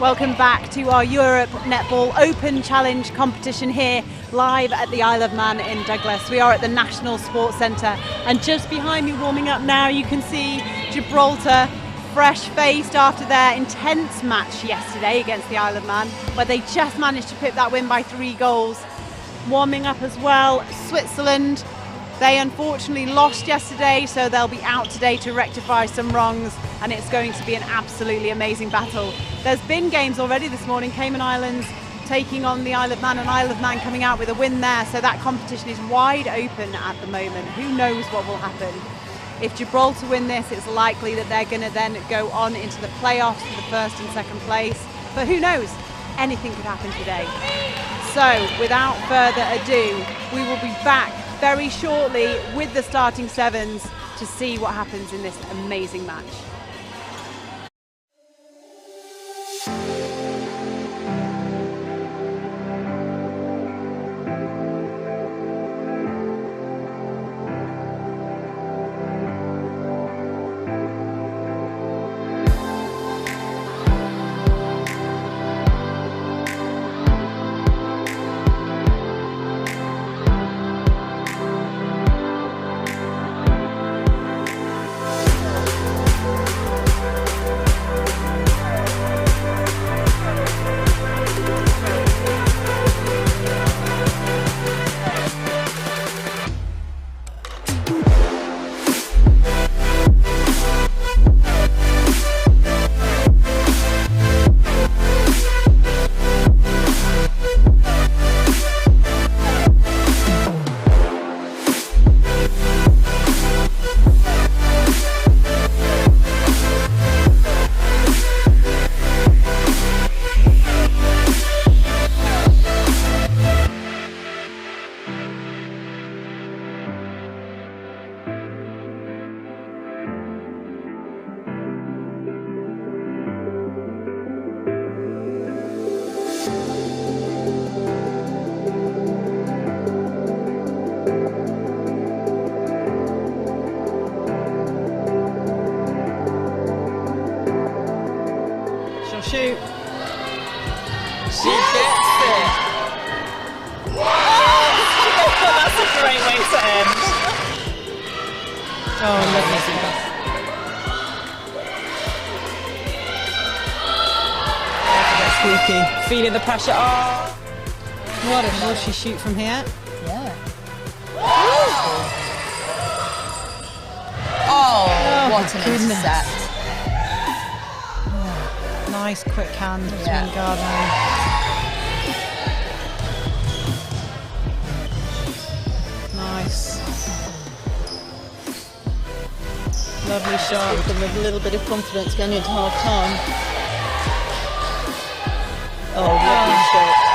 Welcome back to our Europe Netball Open Challenge competition here live at the Isle of Man in Douglas. We are at the National Sports Centre, and just behind me warming up now you can see Gibraltar, fresh-faced after their intense match yesterday against the Isle of Man, where they just managed to pick that win by 3 goals. Warming up as well, Switzerland. They unfortunately lost yesterday, so they'll be out today to rectify some wrongs, and it's going to be an absolutely amazing battle. There's been games already this morning, Cayman Islands taking on the Isle of Man, and Isle of Man coming out with a win there, so that competition is wide open at the moment. Who knows what will happen? If Gibraltar win this, it's likely that they're going to then go on into the playoffs for the first and second place, but who knows? Anything could happen today. So without further ado, we will be back very shortly with the starting sevens to see what happens in this amazing match. Shoot. She gets it. That's a great way to end. Oh, lovely. Squeaky. Feeling the pressure. Oh. What a will she shoot from here? Yeah. Oh, what an intercept. Nice quick hand between Gardner. Nice. Lovely shot. Give them a little bit of confidence going into half time. Oh, lovely shot.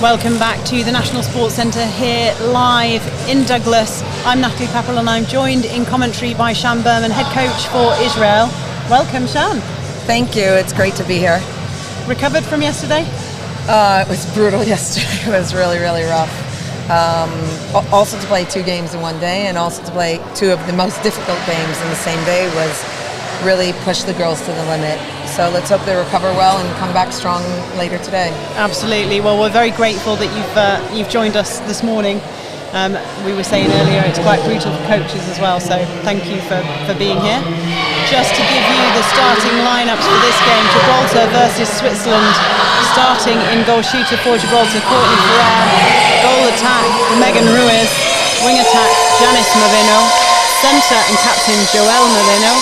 Welcome back to the National Sports Centre here live in Douglas. I'm Natalie Papel and I'm joined in commentary by Shan Berman, head coach for Israel. Welcome, Shan. Thank you, it's great to be here. Recovered from yesterday? It was brutal yesterday. It was really, really rough. Also to play 2 games in one day, and also to play 2 of the most difficult games in the same day was really push the girls to the limit. So let's hope they recover well and come back strong later today. Absolutely. Well, we're very grateful that you've joined us this morning. We were saying earlier it's quite brutal for coaches as well, so thank you for being here. Just to give you the starting lineups for this game, Gibraltar versus Switzerland. Starting in goal shooter for Gibraltar, Courtney Ferrer. Goal attack, Megan Ruiz. Wing attack, Janice Moveno. Centre and captain, Joelle Moveno.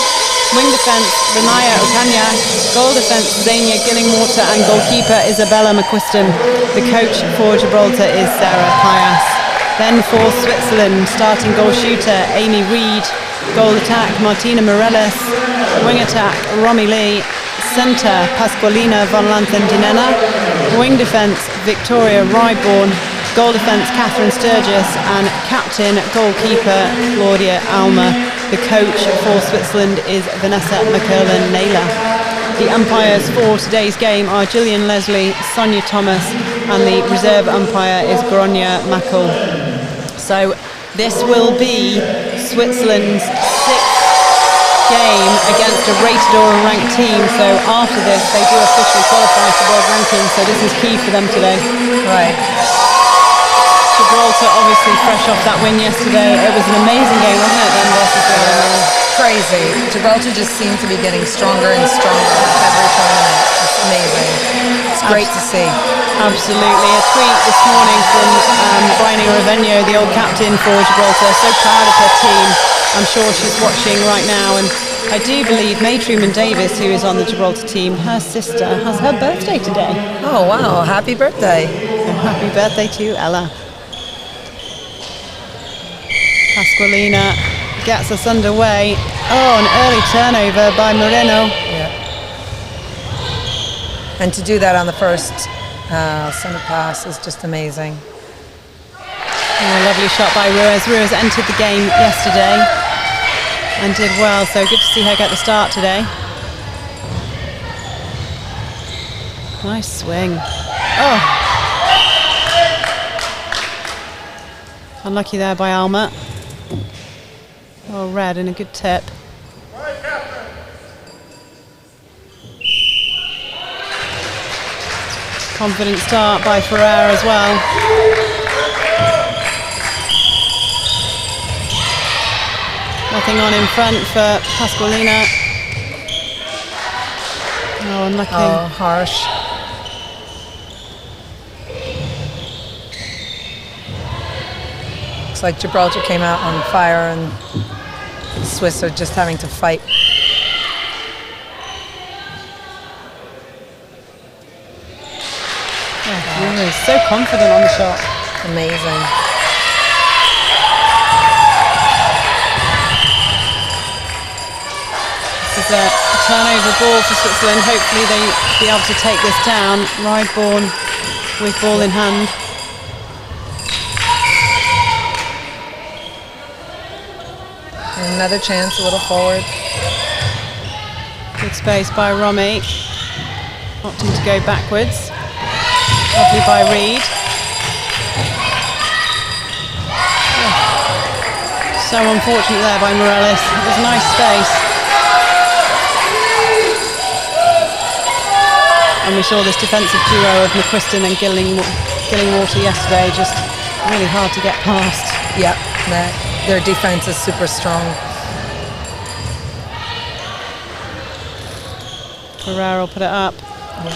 Wing defence, Renaya Okanya. Goal defence, Zania Gillingwater. And goalkeeper, Isabella McQuiston. The coach for Gibraltar is Sarah Pias. Then for Switzerland, starting goal shooter, Amy Reid. Goal attack, Martina Morelos. Wing attack, Romy Lee. Centre, Pasqualina von Lanthendinena. Wing defence, Victoria Ryborn. goal defence Catherine Sturgis, and captain goalkeeper Claudia Alma. The coach for Switzerland is Vanessa McCurlin-Naylor. The umpires for today's game are Gillian Leslie, Sonia Thomas, and the reserve umpire is Gronya Mackel. So this will be Switzerland's 6th game against a rated or a ranked team. So after this, they do officially qualify for world ranking. So this is key for them today. Right. Gibraltar obviously fresh off that win yesterday. It was an amazing game, wasn't it, then versus the Ireland? Crazy. Gibraltar just seemed to be getting stronger and stronger every tournament. It's amazing. It's great to see. Absolutely. A tweet this morning from Bryony Raveno, the old captain for Gibraltar. So proud of her team. I'm sure she's watching right now. And I do believe May Truman-Davis, who is on the Gibraltar team, her sister, has her birthday today. Oh, wow. Happy birthday. So happy birthday to you, Ella. Pasqualina gets us underway. Oh, an early turnover by Moreno. Yeah. And to do that on the first center pass is just amazing. Oh, lovely shot by Ruiz. Ruiz entered the game yesterday and did well, so good to see her get the start today. Nice swing. Oh. Unlucky there by Alma. Oh, red and a good tip. Confident start by Ferrer as well. Nothing on in front for Pasqualina. Oh, unlucky. Oh, harsh. Looks like Gibraltar came out on fire and the Swiss are just having to fight. Really so confident on the shot. Amazing. This is a turnover ball for Switzerland. Hopefully they'll be able to take this down. Rideborn with ball in hand. And another chance, a little forward. Good space by Romy. Opting to go backwards. Lovely by Reed. Oh. So unfortunate there by Morales. It was a nice space. And we saw this defensive duo of McQuiston and Gillingwater yesterday, just really hard to get past. Yep, their defense is super strong. Ferrer will put it up. Yeah.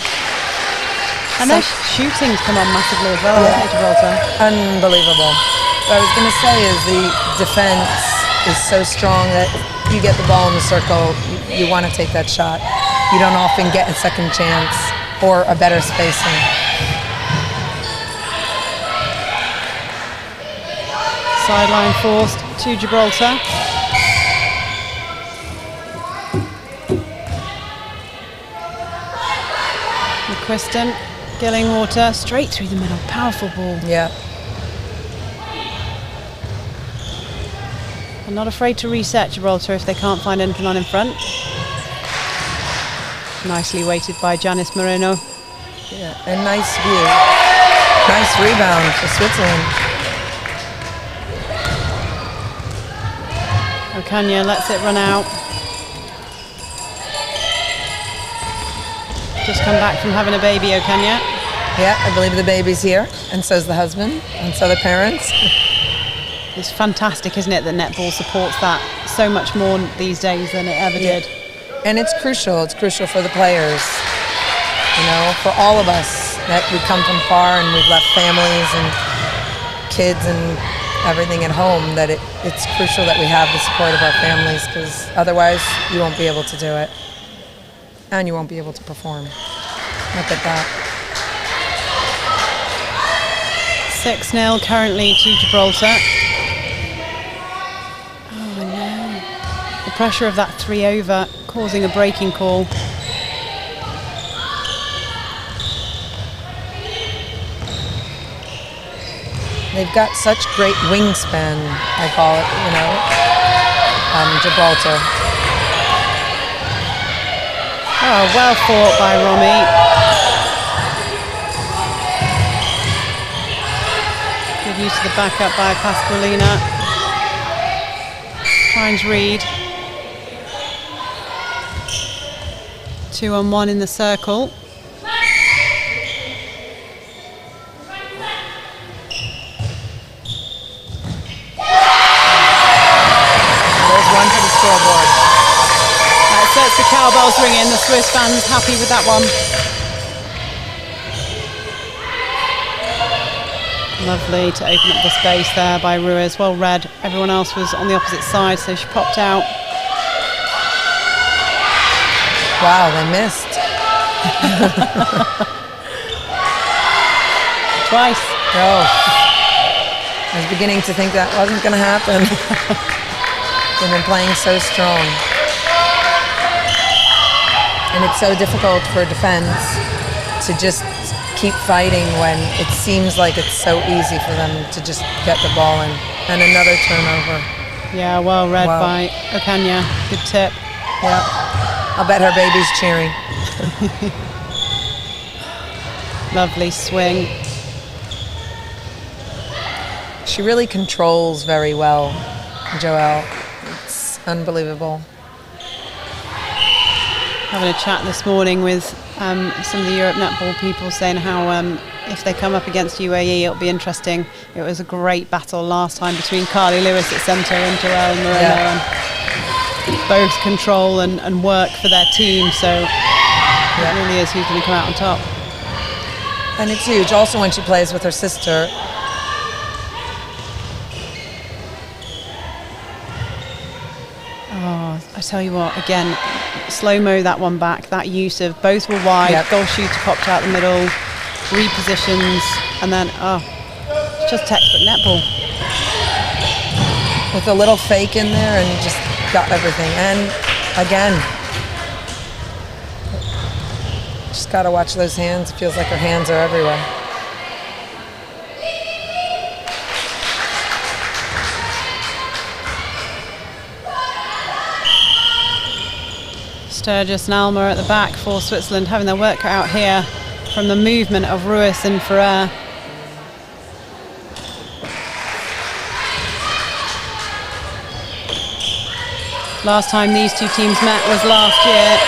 And their shooting's come on massively as well, hasn't it, Gibraltar? Unbelievable. What I was going to say is the defense is so strong that you get the ball in the circle, you want to take that shot. You don't often get a second chance or a better spacing. Sideline forced to Gibraltar. McQuiston, Gillingwater, straight through the middle, powerful ball. Yeah. And not afraid to reset Gibraltar if they can't find anything on in front. Nicely weighted by Janice Moreno. Yeah, a nice view. Nice rebound for Switzerland. Ocaña lets it run out. Just come back from having a baby, Ocaña. Yeah, I believe the baby's here, and so's the husband, and so the parents. It's fantastic, isn't it, that netball supports that so much more these days than it ever did. And it's crucial. It's crucial for the players, you know, for all of us that we come from far and we've left families and kids and everything at home, that it's crucial that we have the support of our families, because otherwise you won't be able to do it. And you won't be able to perform. Look at that. 6-0 currently to Gibraltar. Oh no. The pressure of that 3 over causing a breaking call. they've got such great wingspan, I call it, Gibraltar. Oh, well fought by Romy. Good use of the backup by Pasqualina. Finds Reed. 2-on-1 in the circle. There's one for the scoreboard. That sets the cowbells ringing. The Swiss fans happy with that one. Lovely to open up the space there by Ruiz. Well read. Everyone else was on the opposite side, so she popped out. Wow, they missed. Twice. Oh. I was beginning to think that wasn't going to happen. They've been playing so strong. And it's so difficult for defense to just keep fighting when it seems like it's so easy for them to just get the ball in. And another turnover. Yeah, well read by Okanya. Good tip. Yeah. I'll bet her baby's cheering. Lovely swing. She really controls very well, Joelle. It's unbelievable. Having a chat this morning with some of the Europe netball people saying how if they come up against UAE, it'll be interesting. It was a great battle last time between Carly Lewis at centre and Joelle Moreno. Yeah. And both control and work for their team, so it really is who's going to come out on top. And it's huge. Also, when she plays with her sister, I tell you what, again, slow-mo that one back, that use of both were wide, goal shooter popped out the middle, repositions, and then, it's just textbook netball. with a little fake in there and just got everything. And again, just got to watch those hands. It feels like her hands are everywhere. Sturgis and Alma at the back for Switzerland, having their work cut out here from the movement of Ruiz and Ferrer. Last time these two teams met was last year,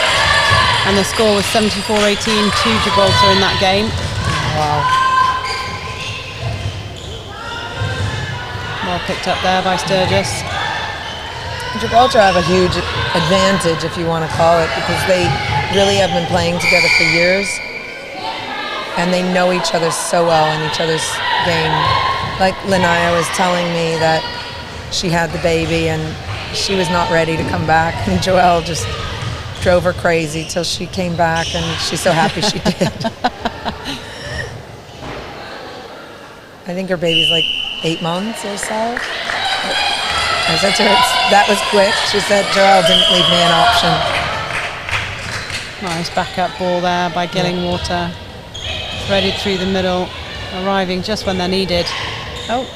and the score was 74-18 to Gibraltar in that game. Wow. Well picked up there by Sturgis. Gibraltar have a huge advantage, if you want to call it, because they really have been playing together for years, and they know each other so well in each other's game. Like Linaya was telling me that she had the baby and she was not ready to come back, and Joelle just drove her crazy till she came back, and she's so happy she did. I think her baby's like 8 months or so. I said to her, that was quick. She said, Joelle didn't leave me an option. Nice backup ball there by Gillingwater. Threaded through the middle, arriving just when they're needed. Oh,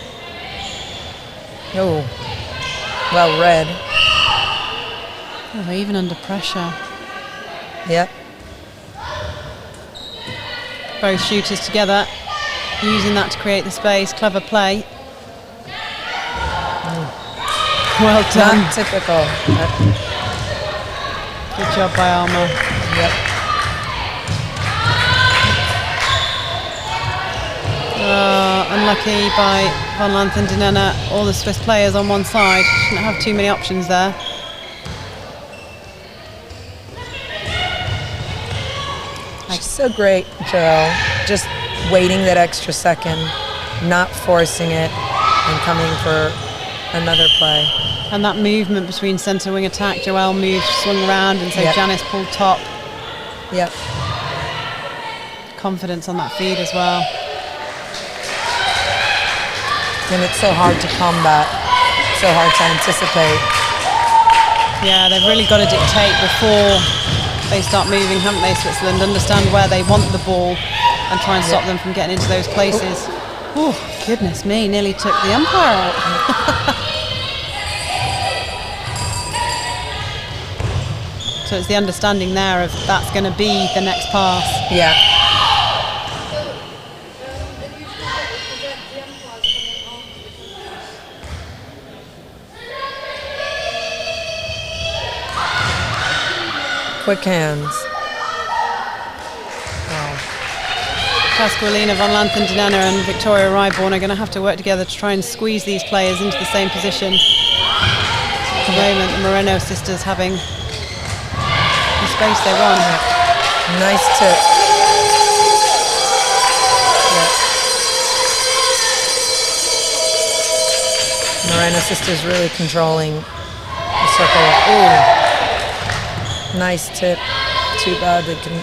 Well read. oh, even under pressure. Yep. Both shooters together, using that to create the space. Clever play. Well done. Not typical. Good job by Alma. Yep. Unlucky by Van Lanth and Dinena. All the Swiss players on one side. Shouldn't have too many options there. She's so great, Joelle. Just waiting that extra second, not forcing it, and coming for another play. And that movement between centre wing attack, Joelle moved, swung around, and so Yep. Janice pulled top. Yep. Confidence on that feed as well. And it's so hard to combat, so hard to anticipate. Yeah, they've really got to dictate before they start moving, haven't they, Switzerland? Understand where they want the ball and try and stop them from getting into those places. Oh, goodness me, nearly took the umpire out. So it's the understanding there of that's going to be the next pass. Yeah. Quick hands. Wow. Pasqualina von Lanthendinenna and Victoria Ryborn are going to have to work together to try and squeeze these players into the same position. At the moment, the Moreno sisters having the space they want. Yeah. Nice tip. Yeah. Moreno sisters really controlling the circle. Ooh. Nice tip. Too bad they can.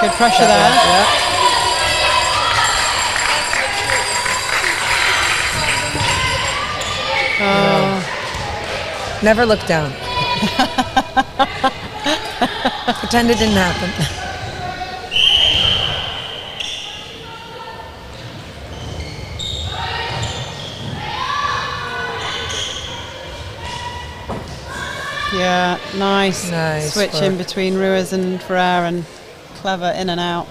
Good pressure there. Yeah. Oh. Never look down. Pretend it didn't happen. Yeah, nice switch work. in between Ruiz and Ferrer, and clever in and out.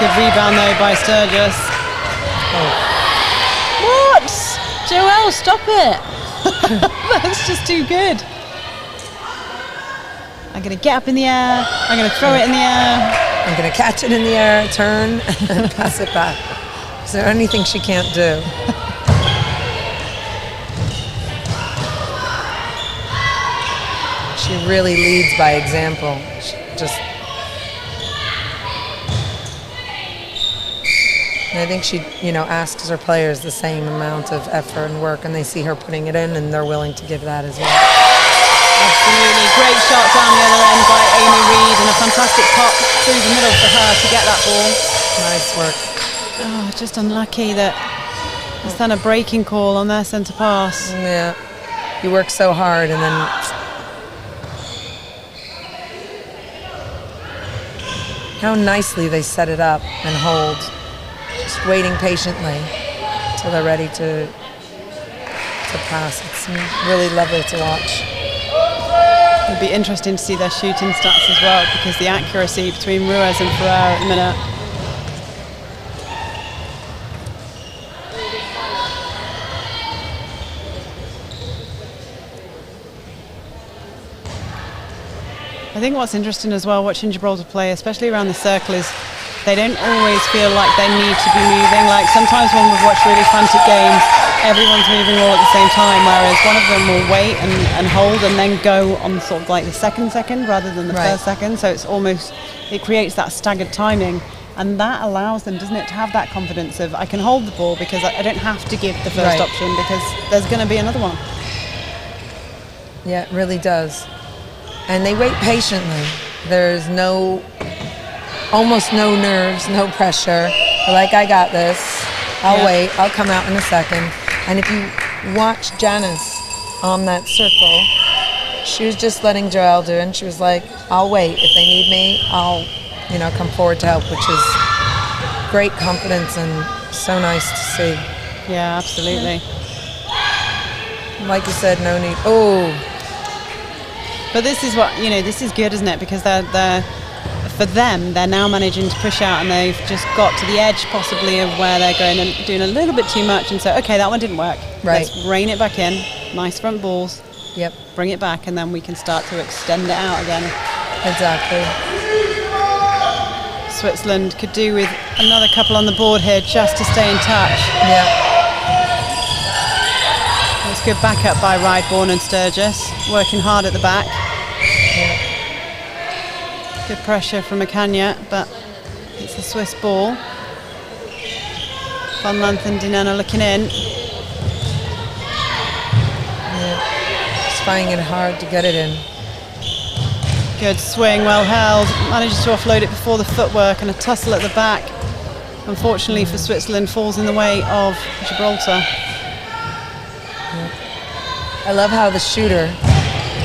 Good rebound though by Sturgis. Oh. What? Joelle, stop it. That's just too good. I'm going to get up in the air. I'm going to throw it in the air. I'm going to catch it in the air, turn, and pass it back. Is there anything she can't do? She really leads by example. She just. And I think she, asks her players the same amount of effort and work, and they see her putting it in, and they're willing to give that as well. Absolutely, great shot down the other end by Amy Reid, and a fantastic pop through the middle for her to get that ball. Nice work. Oh, just unlucky that it's then a breaking call on their centre pass. Yeah, you work so hard, and then. How nicely they set it up and hold. Just waiting patiently until they're ready to pass. It's really lovely to watch. It'd be interesting to see their shooting stats as well, because the accuracy between Ruiz and Ferrer at the minute. I think what's interesting as well, watching Gibraltar play, especially around the circle, is they don't always feel like they need to be moving. Like sometimes when we've watched really frantic games, everyone's moving all at the same time, whereas one of them will wait and hold and then go on sort of like the second rather than the first second. So it's almost, it creates that staggered timing, and that allows them, doesn't it, to have that confidence of I can hold the ball because I don't have to give the first option because there's going to be another one. Yeah, it really does. And they wait patiently. There's almost no nerves, no pressure. They're like, I got this. I'll wait. I'll come out in a second. And if you watch Janice on that circle, she was just letting Joelle do it. And she was like, I'll wait. If they need me, I'll, come forward to help, which is great confidence and so nice to see. Yeah, absolutely. Like you said, no need. Oh. But this is what, this is good, isn't it? Because for them, they're now managing to push out, and they've just got to the edge possibly of where they're going and doing a little bit too much, and so, okay, that one didn't work. Right. Let's rein it back in. Nice front balls. Yep. Bring it back, and then we can start to extend it out again. Exactly. Switzerland could do with another couple on the board here just to stay in touch. Yeah. It's good backup by Ryborn and Sturgis, working hard at the back. Yeah. Good pressure from Akanya, but it's a Swiss ball. Von Lanthendinenna looking in. Yeah. Just finding it hard to get it in. Good swing, well held. Manages to offload it before the footwork, and a tussle at the back. Unfortunately for Switzerland, falls in the way of Gibraltar. I love how the shooter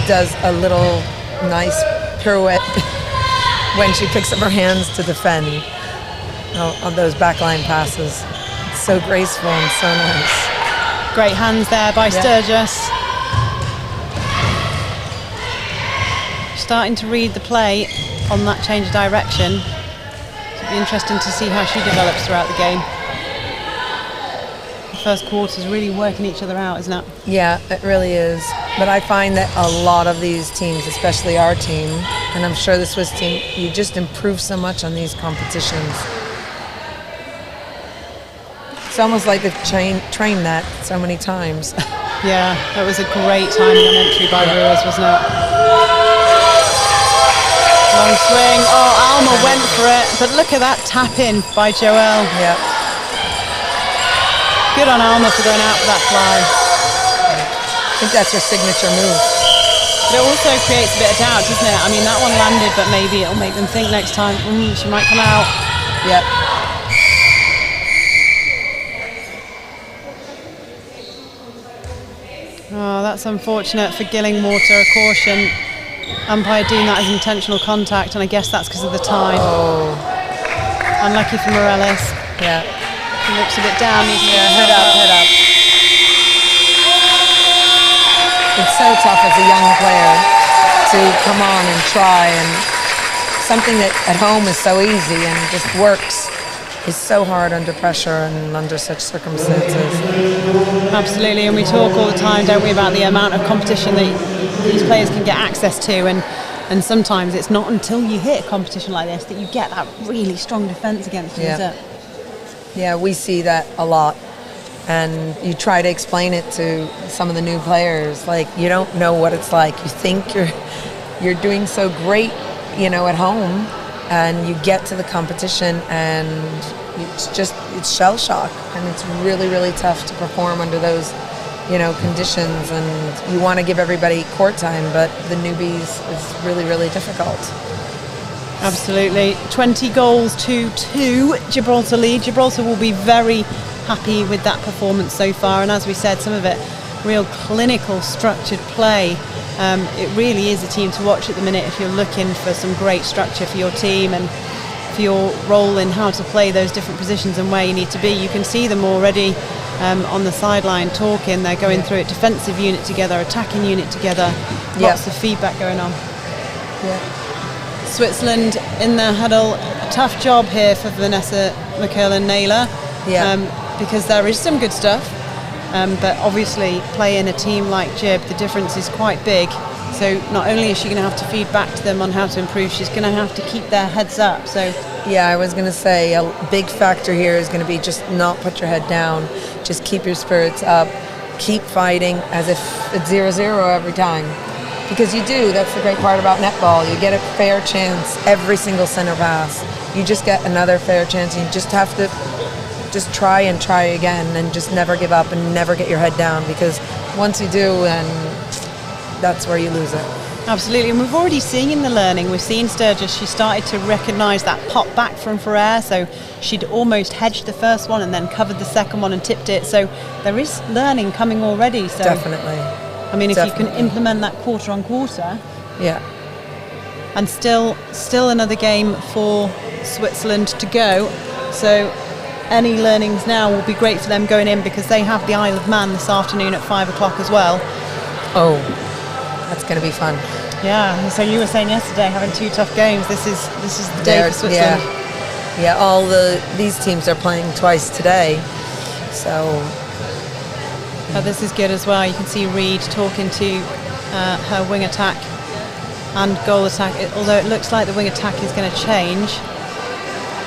does a little nice pirouette when she picks up her hands to defend. on those backline passes. It's so graceful and so nice. Great hands there by Sturgis. Starting to read the play on that change of direction. It'll be interesting to see how she develops throughout the game. The first quarter is really working each other out, isn't it? Yeah, it really is. But I find that a lot of these teams, especially our team, and I'm sure the Swiss team, you just improve so much on these competitions. It's almost like they've trained that so many times. Yeah, that was a great timing on entry by Ruiz, wasn't it? Long swing. Oh, Alma went for it, but look at that tap in by Joelle. Yeah. Good on Alma for going out for that fly. I think that's her signature move. But it also creates a bit of doubt, doesn't it? I mean, that one landed, but maybe it'll make them think next time, she might come out. Yep. Oh, that's unfortunate for Gillingwater, a caution. Umpire deemed that as intentional contact, and I guess that's because of the time. Oh. Unlucky for Morales. Yeah. He looks a bit down. Head up, head up. It's so tough as a young player to come on and try, and something that at home is so easy and just works is so hard under pressure and under such circumstances. Absolutely, and we talk all the time, don't we, about the amount of competition that these players can get access to, and sometimes it's not until you hit a competition like this that you get that really strong defence against you, is it? Yeah, we see that a lot. And you try to explain it to some of the new players, like you don't know what it's like. You think you're doing so great, at home, and you get to the competition and it's shell shock, and it's really, really tough to perform under those, conditions, and you want to give everybody court time, but the newbies is really, really difficult. Absolutely. 20 goals to 2, Gibraltar lead. Gibraltar will be very happy with that performance so far, and as we said, some of it real clinical, structured play. It really is a team to watch at the minute if you're looking for some great structure for your team and for your role in how to play those different positions and where you need to be. You can see them already on the sideline talking. They're going through it, defensive unit together, attacking unit together. Lots of feedback going on. Yeah. Switzerland in their huddle. A tough job here for Vanessa McCurl and Naylor. Because there is some good stuff, but obviously playing a team like Gib, the difference is quite big. So not only is she going to have to feed back to them on how to improve, she's going to have to keep their heads up. So yeah, I was going to say a big factor here is going to be just not put your head down, just keep your spirits up, keep fighting as if it's 0-0 every time. Because you do, that's the great part about netball. You get a fair chance every single center pass. You just get another fair chance, and you just have to just try and try again, and just never give up and never get your head down, because once you do, then that's where you lose it. Absolutely, and we've already seen the learning. We've seen Sturgis, she started to recognise that pop back from Ferrer, so she'd almost hedged the first one and then covered the second one and tipped it, so there is learning coming already. So definitely. I mean, if you can implement that quarter on quarter. Yeah. And still another game for Switzerland to go, so any learnings now will be great for them going in, because they have the Isle of Man this afternoon at 5 o'clock as well. Oh, that's going to be fun. Yeah, so you were saying yesterday, having 2 tough games, this is the day for Switzerland. Yeah, these teams are playing twice today, so. But this is good as well. You can see Reed talking to her wing attack and goal attack, although it looks like the wing attack is going to change.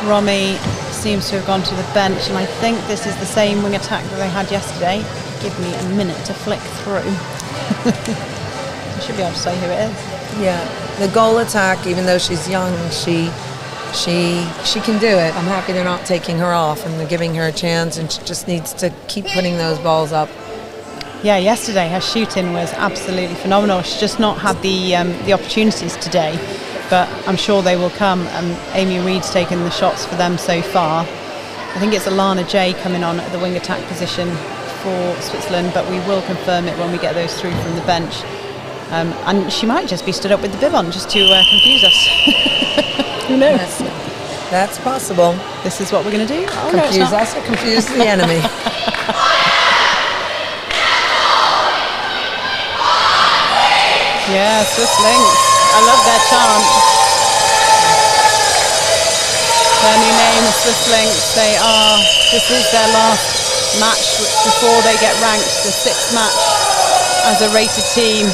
Romy seems to have gone to the bench, and I think this is the same wing attack that they had yesterday. Give me a minute to flick through. I should be able to say who it is. Yeah, the goal attack, even though she's young, she can do it. I'm happy they're not taking her off and they're giving her a chance, and she just needs to keep putting those balls up. Yeah, yesterday her shooting was absolutely phenomenal. She's just not had the opportunities today, but I'm sure they will come. Amy Reed's taken the shots for them so far. I think it's Alana J coming on at the wing attack position for Switzerland, but we will confirm it when we get those through from the bench. And she might just be stood up with the bib on just to confuse us. Who knows? That's possible. This is what we're going to do. Oh, Confuse no, it's not. us or confuse the enemy. Yeah, Swiss Links. I love their chant. Their new name is Swiss Links. This is their last match before they get ranked, the 6th match as a rated team.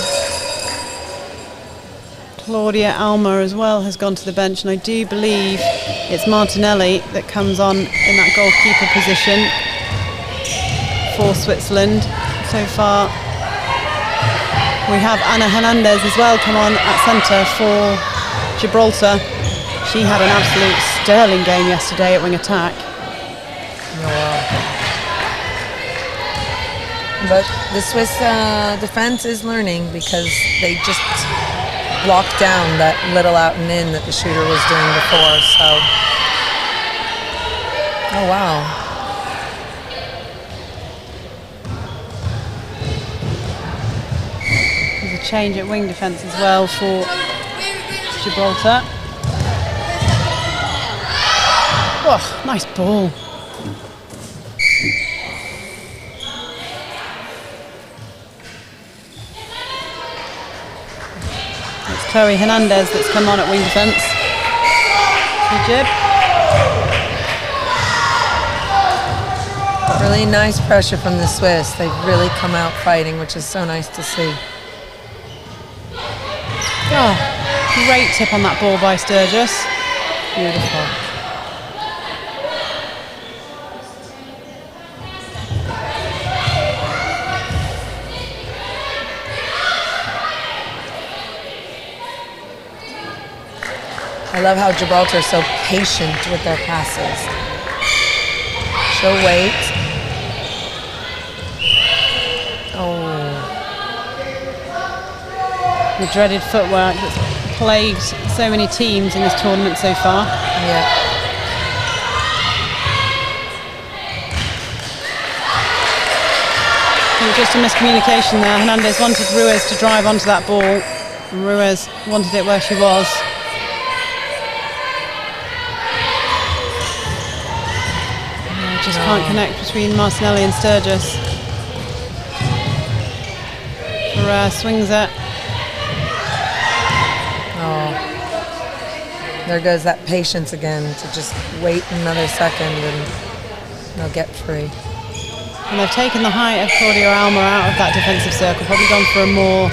Claudia Alma as well has gone to the bench, and I do believe it's Martinelli that comes on in that goalkeeper position for Switzerland. So far we have Ana Hernandez as well come on at centre for Gibraltar. She had an absolute sterling game yesterday at wing attack. But the Swiss defense is learning because they just blocked down that little out and in that the shooter was doing before. So, oh wow. There's a change at wing defence as well for Gibraltar. Oh, nice ball. It's Chloe Hernandez that's come on at wing defence. Jib. Really nice pressure from the Swiss. They've really come out fighting, which is so nice to see. Oh, great tip on that ball by Sturgis. Beautiful. I love how Gibraltar is so patient with their passes. She'll wait. Oh. The dreaded footwork that's plagued so many teams in this tournament so far. Yeah. Just a miscommunication there. Hernandez wanted Ruiz to drive onto that ball, and Ruiz wanted it where she was. Just can't connect between Martinelli and Sturgis. Ferrer swings it. Oh. There goes that patience again to just wait another second and they'll get free. And they've taken the height of Claudia Alma out of that defensive circle, probably gone for a more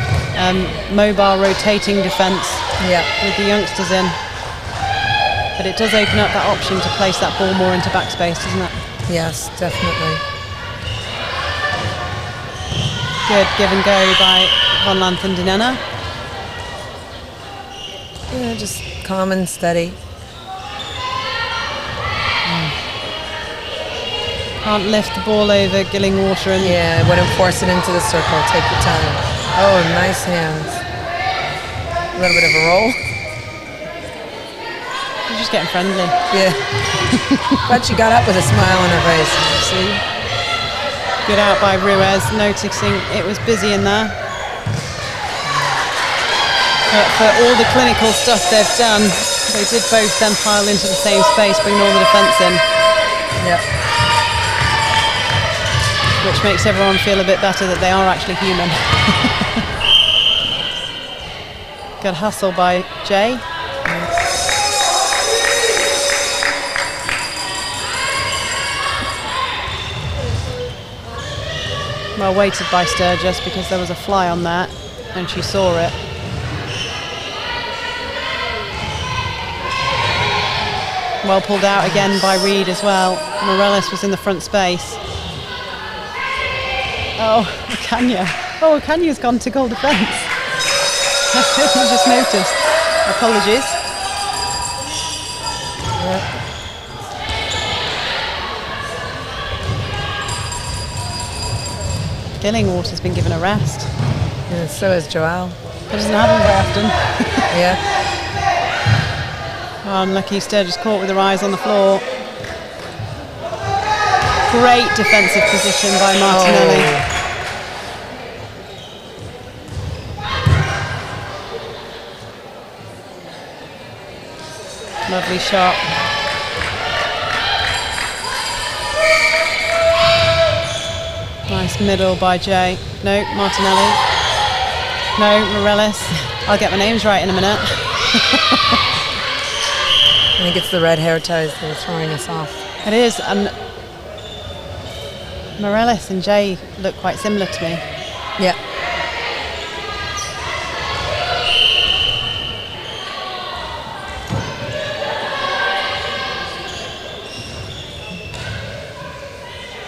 mobile, rotating defence with the youngsters in. But it does open up that option to place that ball more into backspace, doesn't it? Yes, definitely. Good give and go by Van Lanthen-Dinena. Yeah, just calm and steady. Can't lift the ball over Gillingwater and Yeah, I wouldn't force it into the circle. Take your time. Oh, nice hands. A little bit of a roll. you're just getting friendly. Yeah. But she got up with a smile on her face. See? Good out by Ruiz, noticing it was busy in there. But for all the clinical stuff they've done, they did both then pile into the same space, bringing all the defence in. Yeah. Which makes everyone feel a bit better that they are actually human. Good hustle by Jay. Well weighted by Sturgis because there was a fly on that and she saw it. Well pulled out again by Reed as well. Morales was in the front space. Oh, Kanya. Oh, Kanya's gone to goal defence. I just noticed. Apologies. Gillingwater's been given a rest. Yeah, so is Joelle. That doesn't happen very often. Yeah. Oh, unlucky Sturgis caught with her eyes on the floor. Great defensive position by Martinelli. Oh. Lovely shot. Nice middle by Jay. No, Martinelli. No, Morellis. I'll get my names right in a minute. I think it's the red hair ties that are throwing us off. It is, and Morellis and Jay look quite similar to me. Yeah.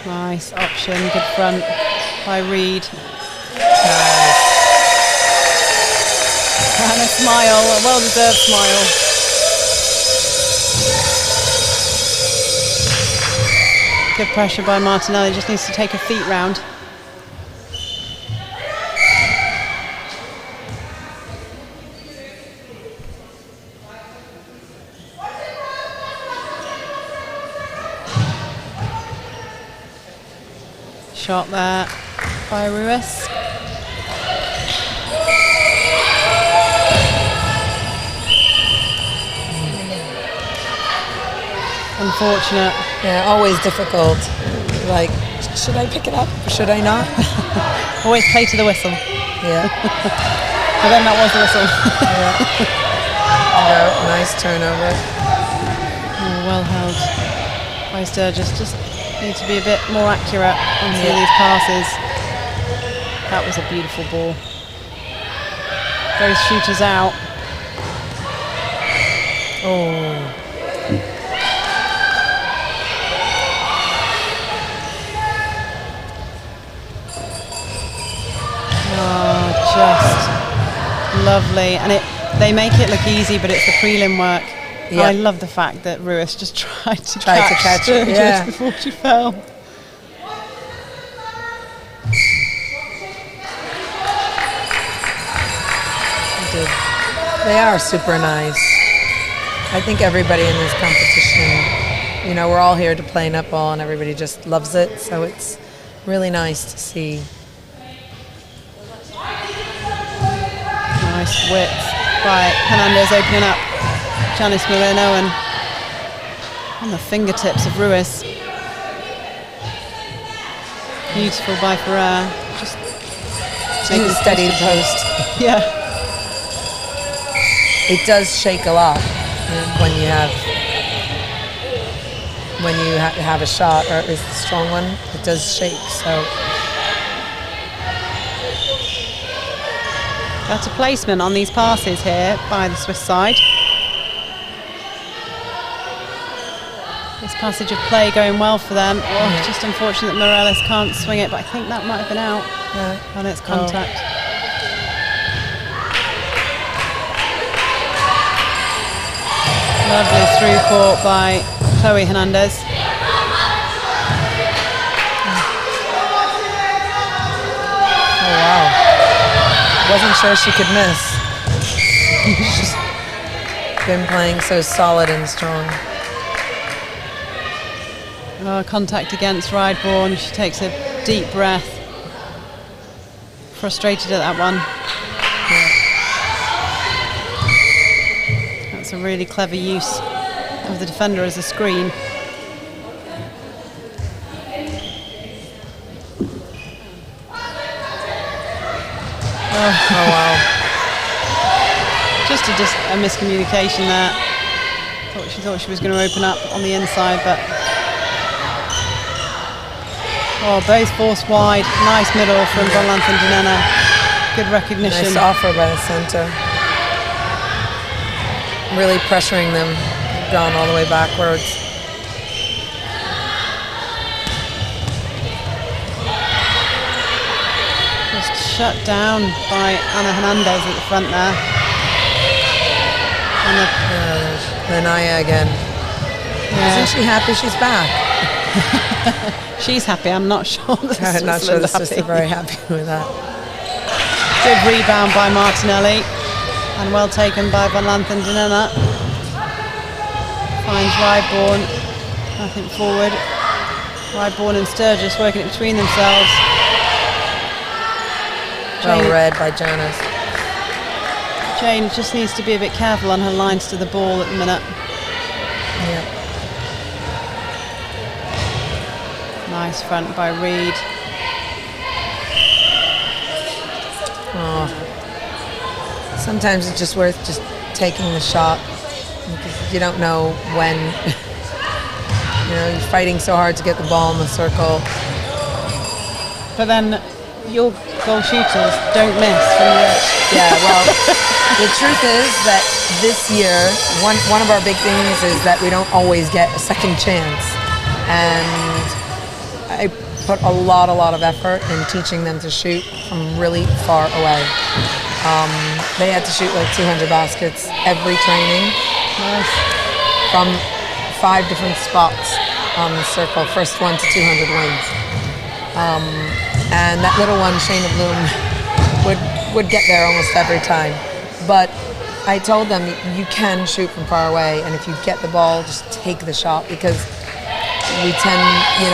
Nice option, good front by Reed. Nice. And a smile, a well-deserved smile. Good pressure by Martinelli, just needs to take her feet round. Shot there by Ruiz. Unfortunate. Yeah, always difficult. Like, should I pick it up or should I not? Always play to the whistle. Yeah. But then that was the whistle. No, nice turnover. Oh, well held by Sturgis. Just need to be a bit more accurate on some of these passes. That was a beautiful ball. Both shooters out. Oh. Oh, just lovely. And they make it look easy, but it's the prelim work. Yeah. I love the fact that Ruiz just tried to catch it, yeah. before she fell. They are super nice. I think everybody in this competition, you know, we're all here to play netball and everybody just loves it, so it's really nice to see. Nice width by Hernandez opening up Janice Moreno and on the fingertips of Ruiz. Beautiful by Ferrer. Just Making steady post. Yeah. It does shake a lot when you have a shot, or at least a strong one. It does shake. So better placement on these passes here by the Swiss side. This passage of play going well for them. Oh, just unfortunate that Morales can't swing it, but I think that might have been out on its contact. Lovely through court by Chloe Hernandez. Oh wow. Wasn't sure she could miss. She's been playing so solid and strong. Oh, contact against Rideborn. She takes a deep breath. Frustrated at that one. Yeah. That's a really clever use of the defender as a screen. Oh wow. Just a miscommunication there. She thought she was going to open up on the inside, but both forced wide. Nice middle from Van Lanthen-Dinena. Good recognition. Nice offer by the center. Really pressuring them. Gone all the way backwards. Just shut down by Ana Hernandez at the front there. And Lenaya again. Isn't she happy she's back? She's happy. I'm not sure. I'm not sure the Swiss are very happy with that. Good rebound by Martinelli, and well taken by Van Lanthen-Dinena. Finds Rideborn. Nothing forward. Rideborn and Sturgis working it between themselves. Well read by Janice. Jane just needs to be a bit careful on her lines to the ball at the minute. Yeah. Nice front by Reed. Sometimes it's just worth just taking the shot because you don't know when. You're fighting so hard to get the ball in the circle. But then your goal shooters don't miss from the edge. Yeah, well, the truth is that this year, one of our big things is that we don't always get a second chance. And I put a lot of effort in teaching them to shoot from really far away. They had to shoot like 200 baskets every training. Nice. From 5 different spots on the circle, first one to 200 wins. And that little one, Shayna Bloom, would get there almost every time. But I told them you can shoot from far away, and if you get the ball, just take the shot because we tend,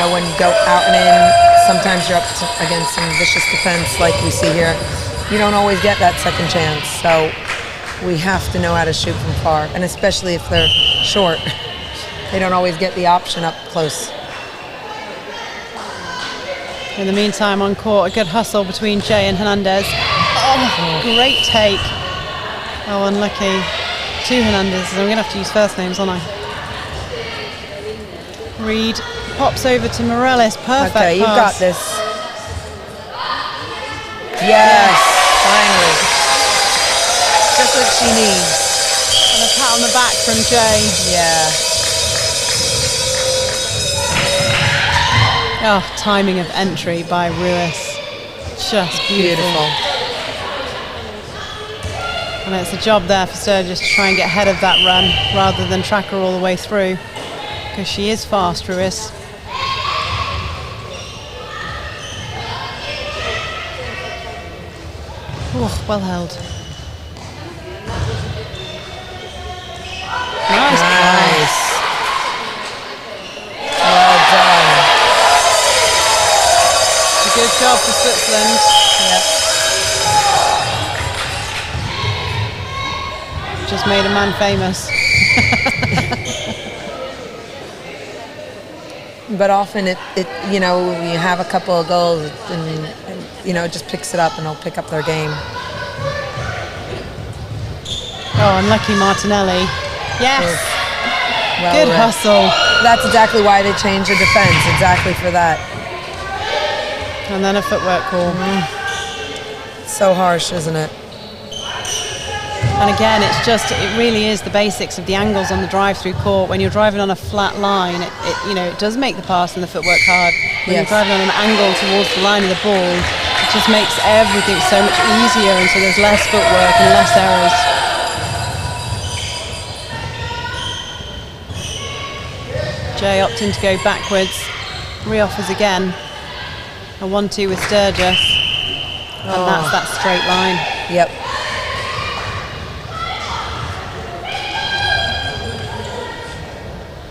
when you go out and in, sometimes you're up against some vicious defense like we see here. You don't always get that second chance. So we have to know how to shoot from far, and especially if they're short. They don't always get the option up close. In the meantime, on court, a good hustle between Jay and Hernandez. Oh, great take. Oh, unlucky. 2 Hernandez. I'm going to have to use first names, aren't I? Reed pops over to Morales. Perfect Okay, you've got pass. this. Yes, finally. Just what she needs. And a pat on the back from Jay. Yeah. Oh, timing of entry by Ruiz. Just beautiful. And it's a job there for Sturgis to try and get ahead of that run rather than track her all the way through. Because she is fast, Ruiz. Oh, well held. Nice. Well done. A good job for Switzerland. Yep. Just made a man famous. But often it you have a couple of goals and it just picks it up and it'll pick up their game. Oh, unlucky Martinelli. Yes. Well Good read. hustle. That's exactly why they changed the defense. Exactly for that. And then a footwork call. So harsh, isn't it? And again, it really is the basics of the angles on the drive through court. When you're driving on a flat line, it does make the pass and the footwork hard. When you're driving on an angle towards the line of the ball, it just makes everything so much easier, and so there's less footwork and less errors. Jay opting to go backwards, re-offers again. A 1-2 with Sturgis, and that's that straight line. Yep.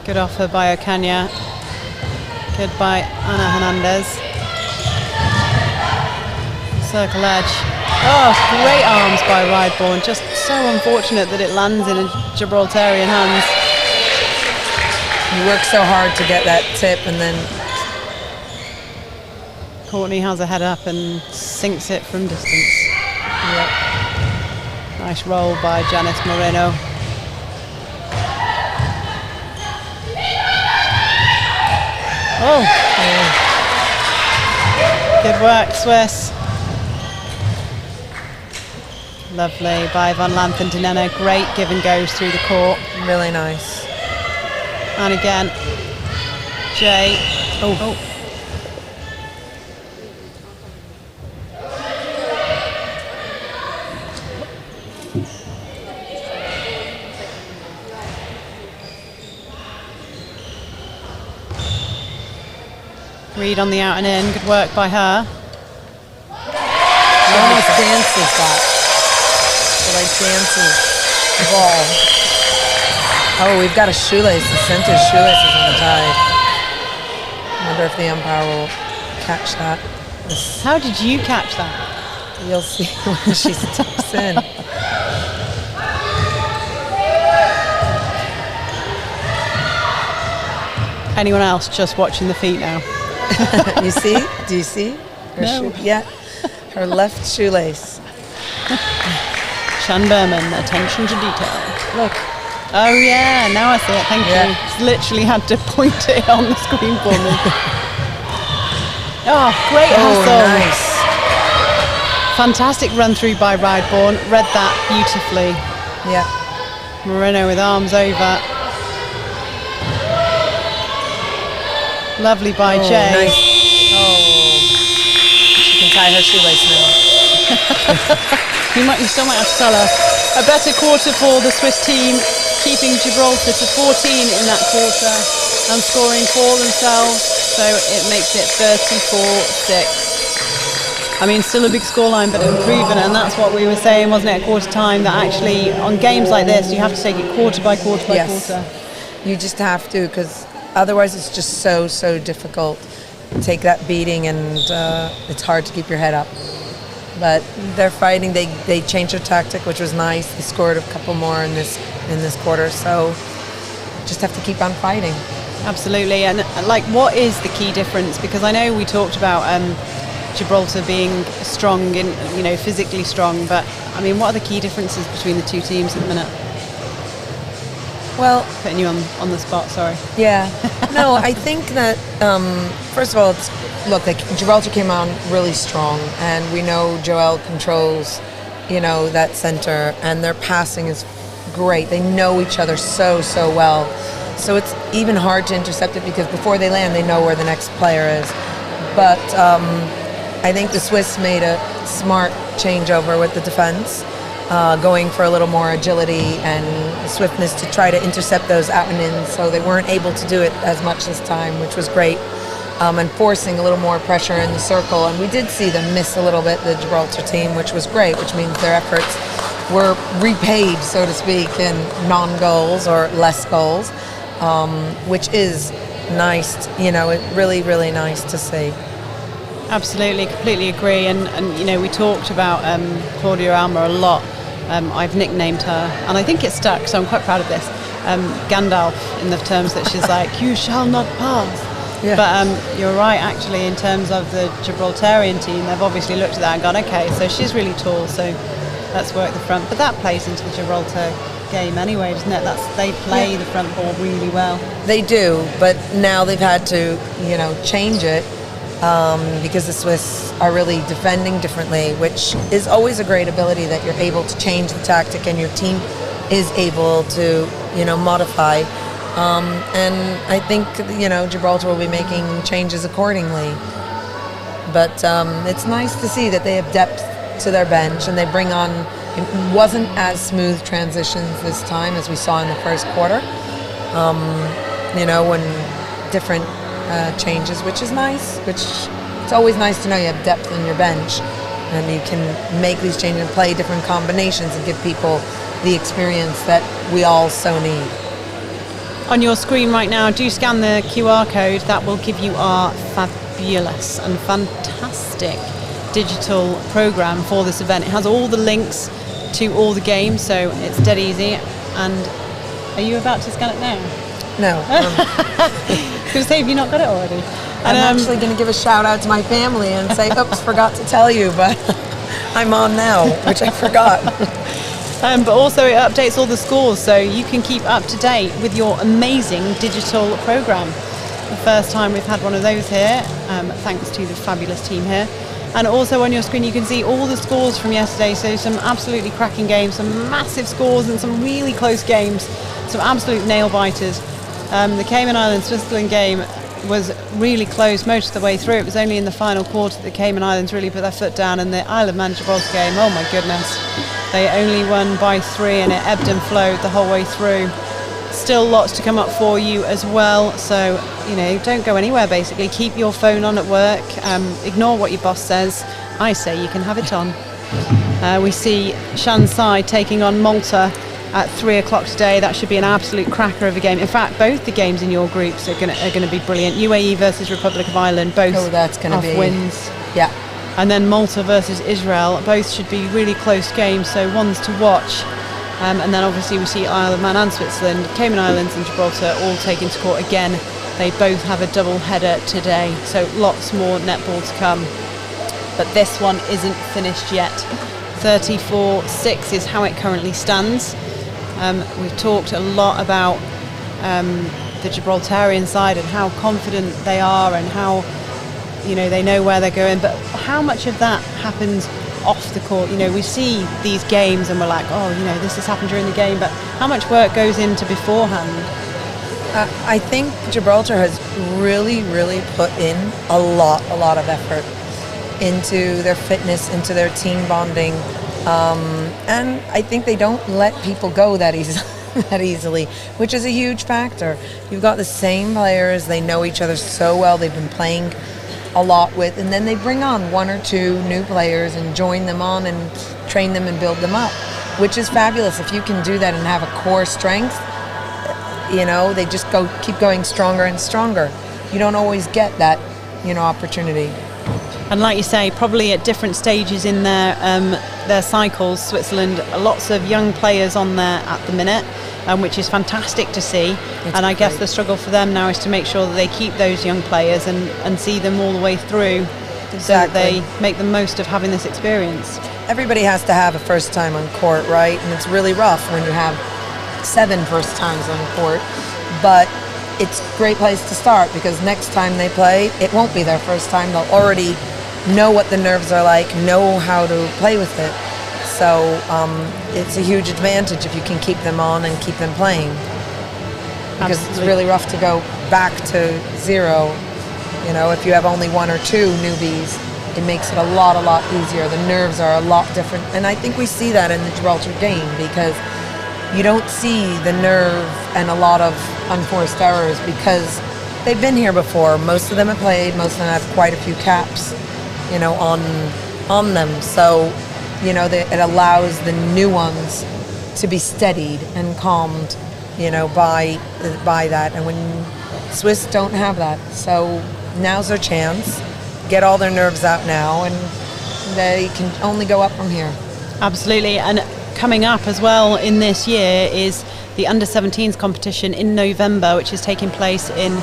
Good offer by Ocaña. Good by Ana Hernandez. Circle edge. Oh, great arms by Rideborn. Just so unfortunate that it lands in a Gibraltarian hands. You work so hard to get that tip and then... Courtney has a head up and sinks it from distance. Yep. Nice roll by Janice Moreno. Oh! Good work, Swiss. Lovely by Van Lanthen Dinena. Great give and goes through the court. Really nice. And again, Jay. Oh. Reed on the out and in. Good work by her. She almost dances that. She dances the ball. Oh, we've got a shoelace. The center shoelace is untied. I wonder if the umpire will catch that. How did you catch that? You'll see when she steps in. Anyone else just watching the feet now? You see? Do you see? Her No. her left shoelace. Shan Berman, attention to detail. Look. Oh yeah, now I see it. Thank Yeah. you. It's literally had to point it on the screen for me. Oh, great hustle. Nice. Fantastic run through by Rideborn. Read that beautifully. Yeah. Moreno with arms over. Lovely by Jay. Nice. Oh. She can tie her shoelace now. You still might have to tell her. A better quarter for the Swiss team, keeping Gibraltar to 14 in that quarter and scoring for themselves. So it makes it 34-6. I mean, still a big scoreline, but improvement, and that's what we were saying, wasn't it, at quarter time, that actually on games like this, you have to take it quarter by quarter by quarter. You just have to, because otherwise it's just so difficult to take that beating, and it's hard to keep your head up. But they're fighting. They changed their tactic, which was nice. They scored a couple more in this quarter, so just have to keep on fighting. Absolutely. And like, what is the key difference? Because I know we talked about Gibraltar being strong and, you know, physically strong, but I mean, what are the key differences between the two teams at the minute? Well, putting you on the spot, sorry. Yeah. No, I think that first of all, Gibraltar came on really strong, and we know Joel controls, you know, that center, and their passing is great. They know each other so well. So it's even hard to intercept it, because before they land, they know where the next player is. But I think the Swiss made a smart changeover with the defense, going for a little more agility and swiftness to try to intercept those out and in, so they weren't able to do it as much this time, which was great, and forcing a little more pressure in the circle. And we did see them miss a little bit, the Gibraltar team, which was great, which means their efforts were repaid, so to speak, in non-goals or less goals, which is nice, you know, really nice to see. Absolutely, completely agree. And you know, we talked about Claudia Alma a lot. I've nicknamed her, and I think it stuck, so I'm quite proud of this. Gandalf, in the terms that she's like, you shall not pass. Yeah. But you're right, actually, in terms of the Gibraltarian team, they've obviously looked at that and gone, okay, so she's really tall, so let's work the front. But that plays into the Gibraltar game anyway, doesn't it? They play the front ball really well. They do, but now they've had to, you know, change it. Because the Swiss are really defending differently, which is always a great ability, that you're able to change the tactic and your team is able to, you know, modify. And I think, you know, Gibraltar will be making changes accordingly. But it's nice to see that they have depth to their bench, and they bring on, it wasn't as smooth transitions this time as we saw in the first quarter. You know, when different changes, which is nice, it's always nice to know you have depth in your bench and you can make these changes and play different combinations and give people the experience that we all so need. On your screen right now, do scan the QR code. That will give you our fabulous and fantastic digital program for this event. It has all the links to all the games, so it's dead easy. And are you about to scan it now? No. Because have you not got it already? I'm actually going to give a shout out to my family and say, oops, forgot to tell you, but I'm on now, which I forgot. But also it updates all the scores, so you can keep up to date with your amazing digital program. The first time we've had one of those here, thanks to the fabulous team here. And also on your screen you can see all the scores from yesterday, so some absolutely cracking games, some massive scores and some really close games, some absolute nail-biters. The Cayman Islands Switzerland game was really close most of the way through. It was only in the final quarter that the Cayman Islands really put their foot down, and the Isle of Man Gibraltar game, oh my goodness, they only won by 3 and it ebbed and flowed the whole way through. Still lots to come up for you as well, so you know, don't go anywhere basically. Keep your phone on at work, ignore what your boss says. I say you can have it on. We see Shanxi taking on Malta at 3 o'clock today. That should be an absolute cracker of a game. In fact, both the games in your groups are going to be brilliant. UAE versus Republic of Ireland, both that's going to be wins. Yeah. And then Malta versus Israel, both should be really close games, so ones to watch. And then obviously we see Isle of Man and Switzerland, Cayman Islands and Gibraltar all taken to court again. They both have a double header today, so lots more netball to come. But this one isn't finished yet. 34-6 is how it currently stands. We've talked a lot about the Gibraltarian side and how confident they are and how, you know, they know where they're going. But how much of that happens off the court? You know, we see these games and we're like, oh, you know, this has happened during the game, but how much work goes into beforehand? I think Gibraltar has really, really put in a lot of effort into their fitness, into their team bonding, and I think they don't let people go that easily, which is a huge factor. You've got the same players, they know each other so well, they've been playing a lot with, and then they bring on one or two new players and join them on and train them and build them up, which is fabulous. If you can do that and have a core strength, you know, they just keep going stronger and stronger. You don't always get that, you know, opportunity. And like you say, probably at different stages in their cycles, Switzerland, lots of young players on there at the minute, which is fantastic to see. And I guess the struggle for them now is to make sure that they keep those young players and see them all the way through, so that they make the most of having this experience. Everybody has to have a first time on court, right? And it's really rough when you have 7 first times on court, but it's a great place to start, because next time they play, it won't be their first time. They'll already know what the nerves are like, know how to play with it. So it's a huge advantage if you can keep them on and keep them playing, because It's really rough to go back to zero. You know, if you have only 1 or 2 newbies, it makes it a lot easier. The nerves are a lot different, and I think we see that in the Gibraltar game, because you don't see the nerve and a lot of unforced errors because they've been here before. Most of them have played. Most of them have quite a few caps, you know, on them. So, you know, it allows the new ones to be steadied and calmed, you know, by that. And when Swiss don't have that, so now's their chance. Get all their nerves out now, and they can only go up from here. Absolutely. And coming up as well in this year is the under-17s competition in November, which is taking place in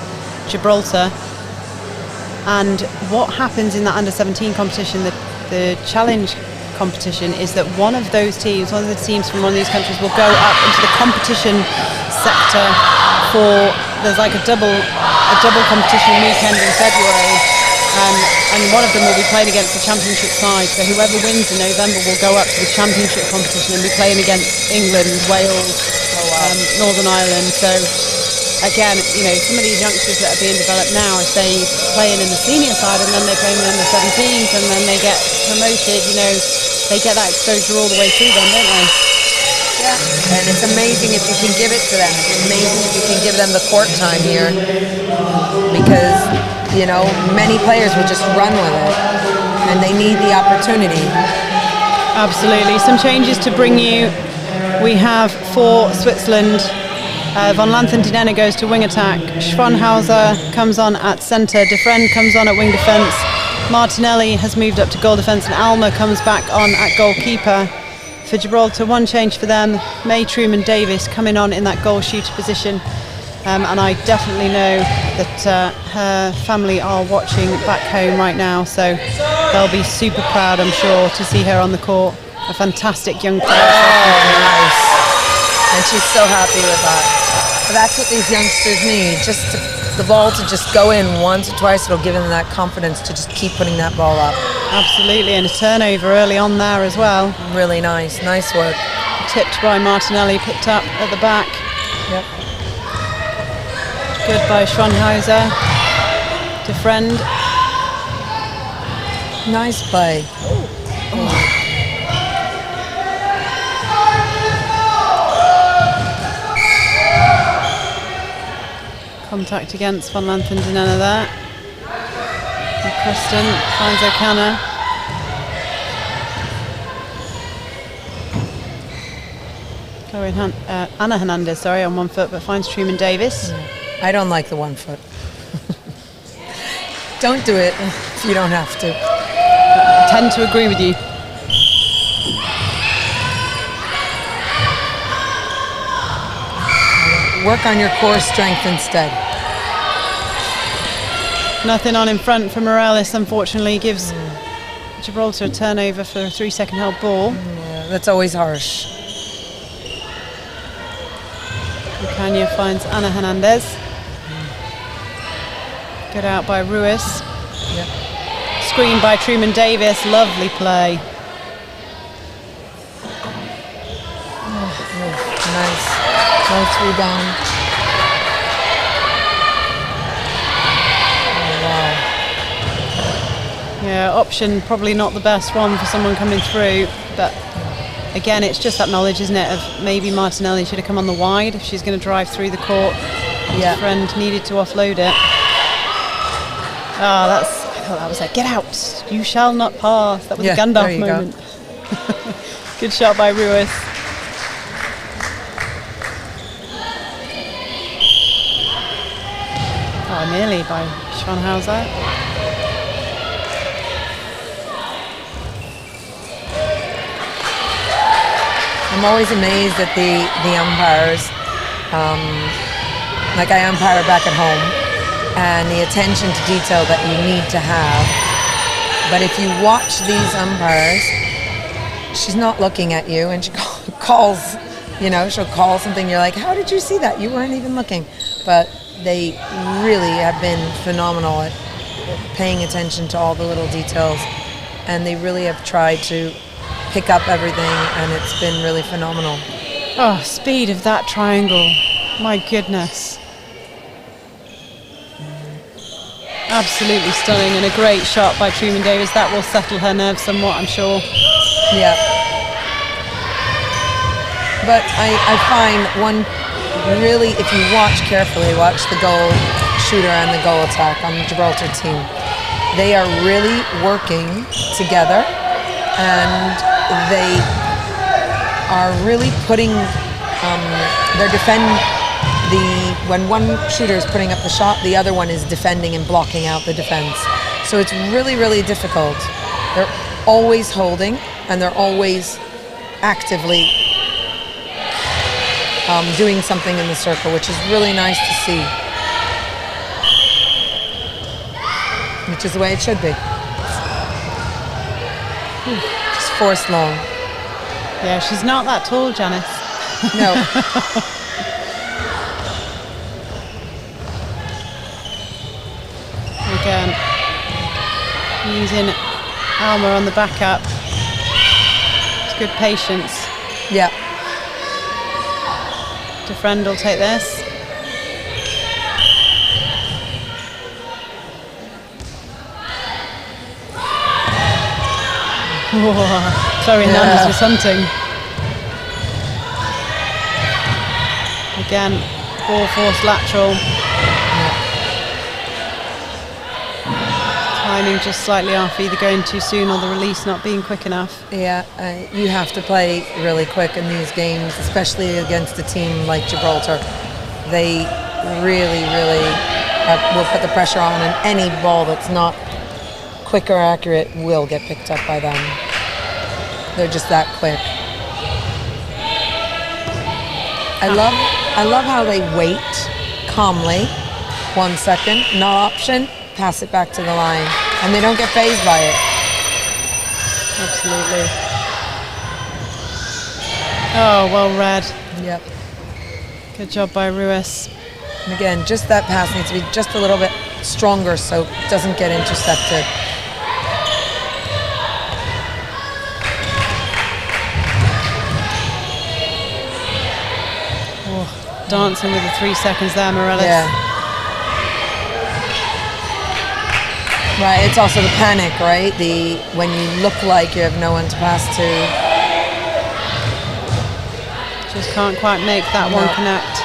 Gibraltar. And what happens in that under-17 competition, the challenge competition, is that one of the teams from one of these countries will go up into the competition sector there's like a double competition weekend in February. And one of them will be playing against the championship side. So whoever wins in November will go up to the championship competition and be playing against England, Wales, Northern Ireland. So again, you know, some of these youngsters that are being developed now, if they play in the senior side and then they play in the under-17s and then they get promoted, you know, they get that exposure all the way through them, don't they? Yeah, and it's amazing if you can give it to them. It's amazing if you can give them the court time here, because, you know, many players will just run with it, and they need the opportunity. Absolutely. Some changes to bring you. We have for Switzerland, Von Lanthen-Dinena goes to wing attack. Schwanhauser comes on at centre. Defren comes on at wing defence. Martinelli has moved up to goal defence, and Alma comes back on at goalkeeper. For Gibraltar, one change for them. May Truman-Davis coming on in that goal shooter position. And I definitely know that her family are watching back home right now, so they'll be super proud, I'm sure, to see her on the court. A fantastic young player. Oh, nice. And she's so happy with that. But that's what these youngsters need, just the ball to just go in once or twice. It'll give them that confidence to just keep putting that ball up. Absolutely, and a turnover early on there as well. Really nice work. Tipped by Martinelli, picked up at the back. Yep. Good by Schwanhauser. Defriend. Nice play. Contact against Von Lanthen-Dinena there. And Preston finds O'Connor. Anna Hernandez, on 1 foot, but finds Truman-Davis. I don't like the 1 foot. Don't do it if you don't have to. I tend to agree with you. Work on your core strength instead. Nothing on in front for Morales, unfortunately. Gives Gibraltar a turnover for a 3-second held ball. Yeah, that's always harsh. Lucania finds Ana Hernandez. Good out by Ruiz. Yep. Screen by Truman Davis. Lovely play. Nice rebound. Oh, wow. Yeah, option probably not the best one for someone coming through, but again, it's just that knowledge, isn't it, of maybe Martinelli should have come on the wide if she's going to drive through the court. Yeah. His friend needed to offload it. I thought that was like, get out, you shall not pass. That was a Gandalf moment. Good shot by Ruiz. Oh, nearly by Schwanhauser. I'm always amazed at the umpires. Like I umpire back at home, and the attention to detail that you need to have. But if you watch these umpires, she's not looking at you, and she calls, she'll call something. You're like, how did you see that? You weren't even looking. But they really have been phenomenal at paying attention to all the little details, and they really have tried to pick up everything, and it's been really phenomenal. Oh, speed of that triangle. My goodness. Absolutely stunning, and a great shot by Truman Davis. That will settle her nerves somewhat, I'm sure. Yeah. But I find one really, if you watch carefully, watch the goal shooter and the goal attack on the Gibraltar team. They are really working together, and they are really putting when one shooter is putting up the shot, the other one is defending and blocking out the defense. So it's really, really difficult. They're always holding, and they're always actively doing something in the circle, which is really nice to see. Which is the way it should be. Just forced long. Yeah, she's not that tall, Janice. No. Again, using Alma on the backup. It's good patience. Yeah. DeFriend will take this. Whoa, Chloe Hernandez with something. Again, ball force lateral. Timing just slightly off, either going too soon or the release not being quick enough. Yeah, you have to play really quick in these games, especially against a team like Gibraltar. They really, really will put the pressure on, and any ball that's not quick or accurate will get picked up by them. They're just that quick. I love how they wait calmly, 1 second, not option, pass it back to the line, and they don't get fazed by it. Absolutely. Oh, well read. Yep. Good job by Ruiz. And again, just that pass needs to be just a little bit stronger so it doesn't get intercepted. Oh, dancing with the 3 seconds there, Morales. Yeah. Right, it's also the panic, right? When you look like you have no one to pass to. Just can't quite make that one connect.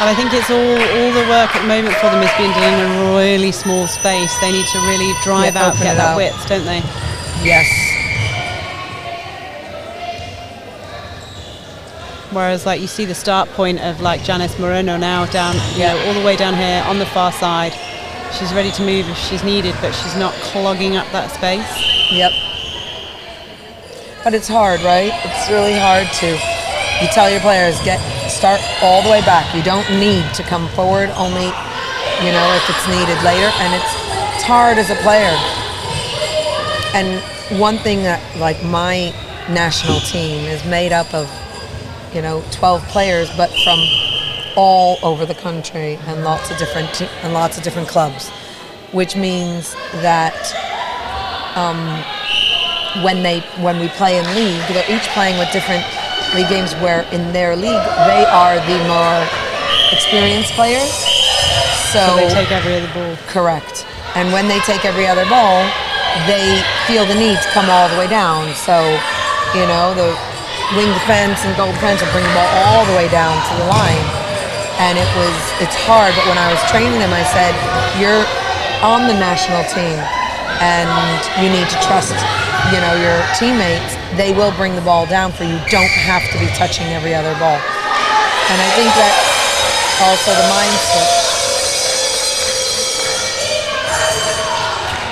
And I think it's all the work at the moment for them is being done in a really small space. They need to really drive out, get that width, don't they? Yes. Whereas, like, you see the start point of like Janice Moreno now down, all the way down here on the far side. She's ready to move if she's needed, but she's not clogging up that space. Yep. But it's hard, right? It's really hard to. You tell your players, start all the way back. You don't need to come forward, only, if it's needed later. And it's hard as a player. And one thing that, like, my national team is made up of, 12 players, but from all over the country and lots of different clubs, which means that when we play in league, they're each playing with different league games where in their league they are the more experienced players. So they take every other ball. Correct. And when they take every other ball, they feel the need to come all the way down. So, the wing defense and goal defense will bring the ball all the way down to the line. And it's hard, but when I was training them, I said, you're on the national team and you need to trust, your teammates. They will bring the ball down for you. You don't have to be touching every other ball. And I think that also the mindset.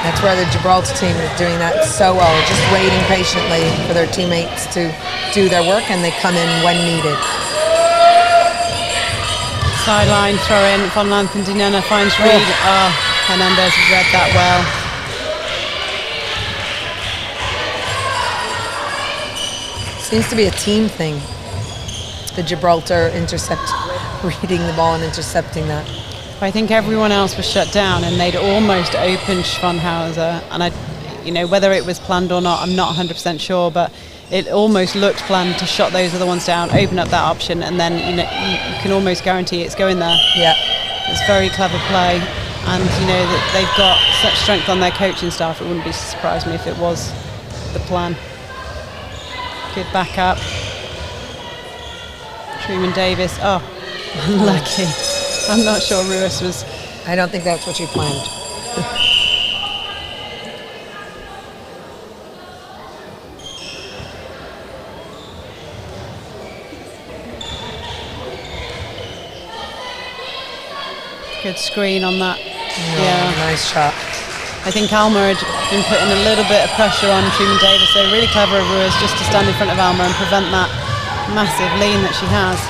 That's where the Gibraltar team is doing that so well, just waiting patiently for their teammates to do their work, and they come in when needed. Sideline throw in, Von Lanthendinena finds Reed. Oh, Hernandez read that well. Seems to be a team thing, the Gibraltar reading the ball and intercepting that. I think everyone else was shut down, and they'd almost opened Schwanhauser, and whether it was planned or not, I'm not 100% sure, but it almost looked planned to shut those other ones down, open up that option, and then you can almost guarantee it's going there. Yeah, it's very clever play, and that they've got such strength on their coaching staff. It wouldn't be surprised me if it was the plan. Good backup. Truman Davis. Oh, unlucky. I'm not sure Ruiz was. I don't think that's what you planned. Good screen on that. Yeah, nice shot. I think Alma had been putting a little bit of pressure on Truman Davis, so really clever of Ruiz just to stand in front of Alma and prevent that massive lean that she has.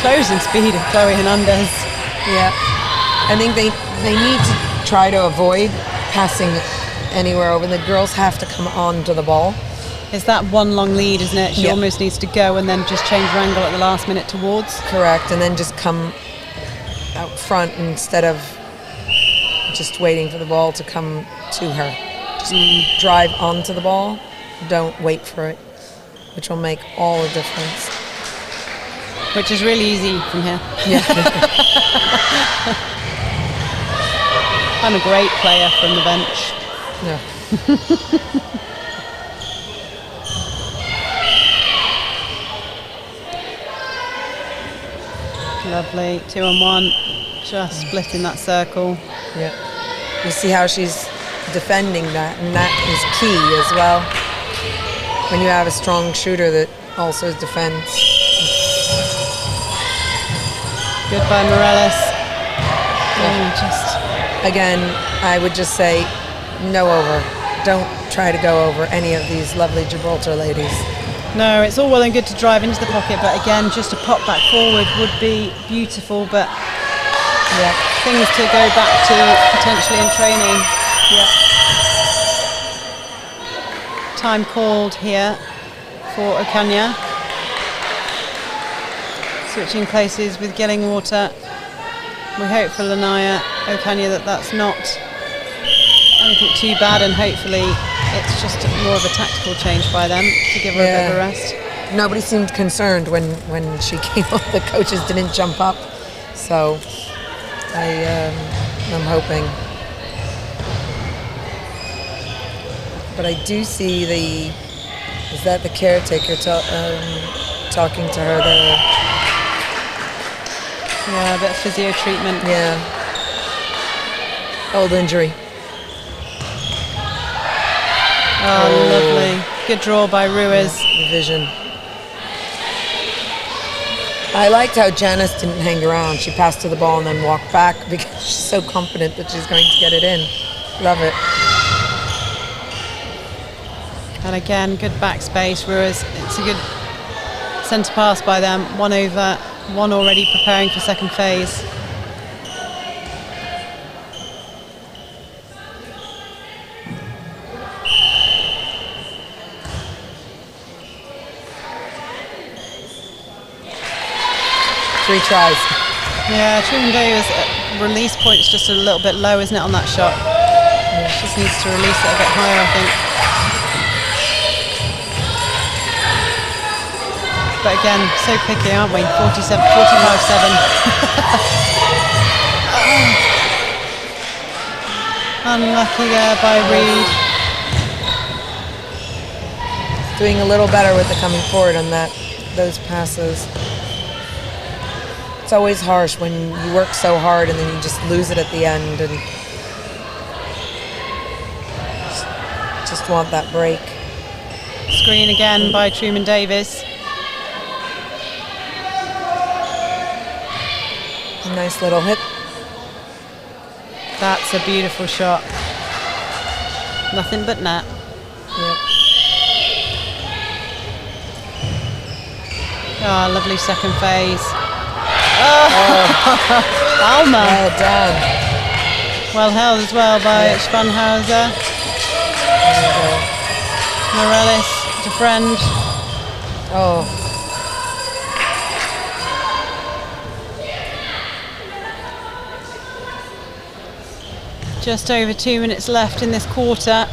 Closing speed of Chloe Hernandez. Yeah, I think they need to try to avoid passing anywhere over. The girls have to come on to the ball. It's that one long lead, isn't it? She almost needs to go and then just change her angle at the last minute towards. Correct, and then just come out front instead of just waiting for the ball to come to her. Just drive onto the ball. Don't wait for it, which will make all the difference. Which is really easy from here. Yeah. I'm a great player from the bench. Yeah. Lovely. 2-on-1. Just splitting that circle. Yeah. You see how she's defending that, and that is key as well. When you have a strong shooter that also defends. Good by Morales. Again, I would just say no over. Don't try to go over any of these lovely Gibraltar ladies. No, it's all well and good to drive into the pocket, but again, just a pop back forward would be beautiful, but things to go back to potentially in training. Time called here for Okanya. Switching places with Gillingwater. We hope for Lanaya Okanya that that's not anything too bad, and hopefully it's just more of a tactical change by them to give her a bit of a rest. Nobody seemed concerned when she came up. The coaches didn't jump up, so I'm hoping. But I do see is that the caretaker talking to her there? Yeah, a bit of physio treatment. Yeah. Old injury. Oh, lovely. Good draw by Ruiz. The vision. I liked how Janice didn't hang around. She passed to the ball and then walked back because she's so confident that she's going to get it in. Love it. And again, good backspace. Ruiz, it's a good centre pass by them. 1 over, 1 already preparing for second phase. 3 tries. Yeah, Truman Davis release point's just a little bit low, isn't it, on that shot? Yeah. Just needs to release it a bit higher, I think. But again, so picky, aren't we? 45-7. Unlucky there by Reed. Doing a little better with the coming forward on those passes. It's always harsh when you work so hard and then you just lose it at the end and just want that break. Screen again by Truman Davis. A nice little hit. That's a beautiful shot. Nothing but net. Yep. Oh, lovely second phase. Oh. Alma. Well done. Well held as well by Schwanhauser. Morales, DeFriend. Oh. Just over 2 minutes left in this quarter.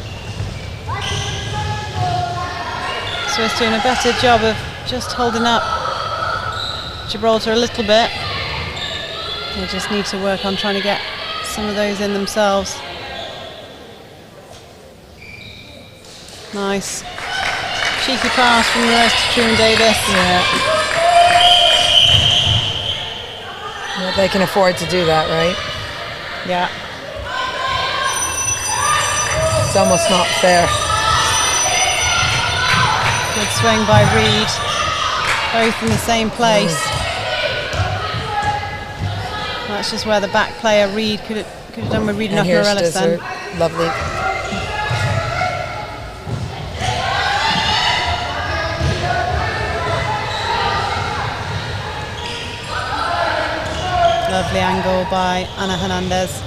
Swiss doing a better job of just holding up Gibraltar a little bit. They just need to work on trying to get some of those in themselves. Nice. Cheeky pass from the rest to Truman Davis. Well, they can afford to do that, right? Yeah. It's almost not fair. Good swing by Reed. Both in the same place. That's just where the back player Reed could have done with Reed enough Morales then. Lovely. Lovely angle by Ana Hernandez.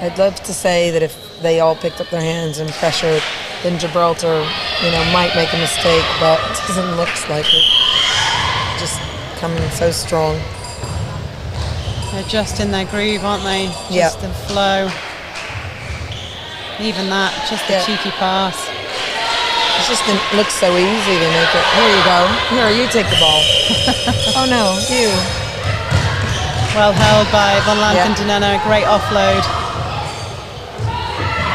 I'd love to say that if they all picked up their hands and pressured, then Gibraltar, might make a mistake, but it doesn't look like it. Just coming so strong. They're just in their groove, aren't they? Just the flow. Even that, just the cheeky pass. It just looks so easy to make it. Here you go. Here, you take the ball. Oh no, you. Well held by Von Lankendenena, great offload.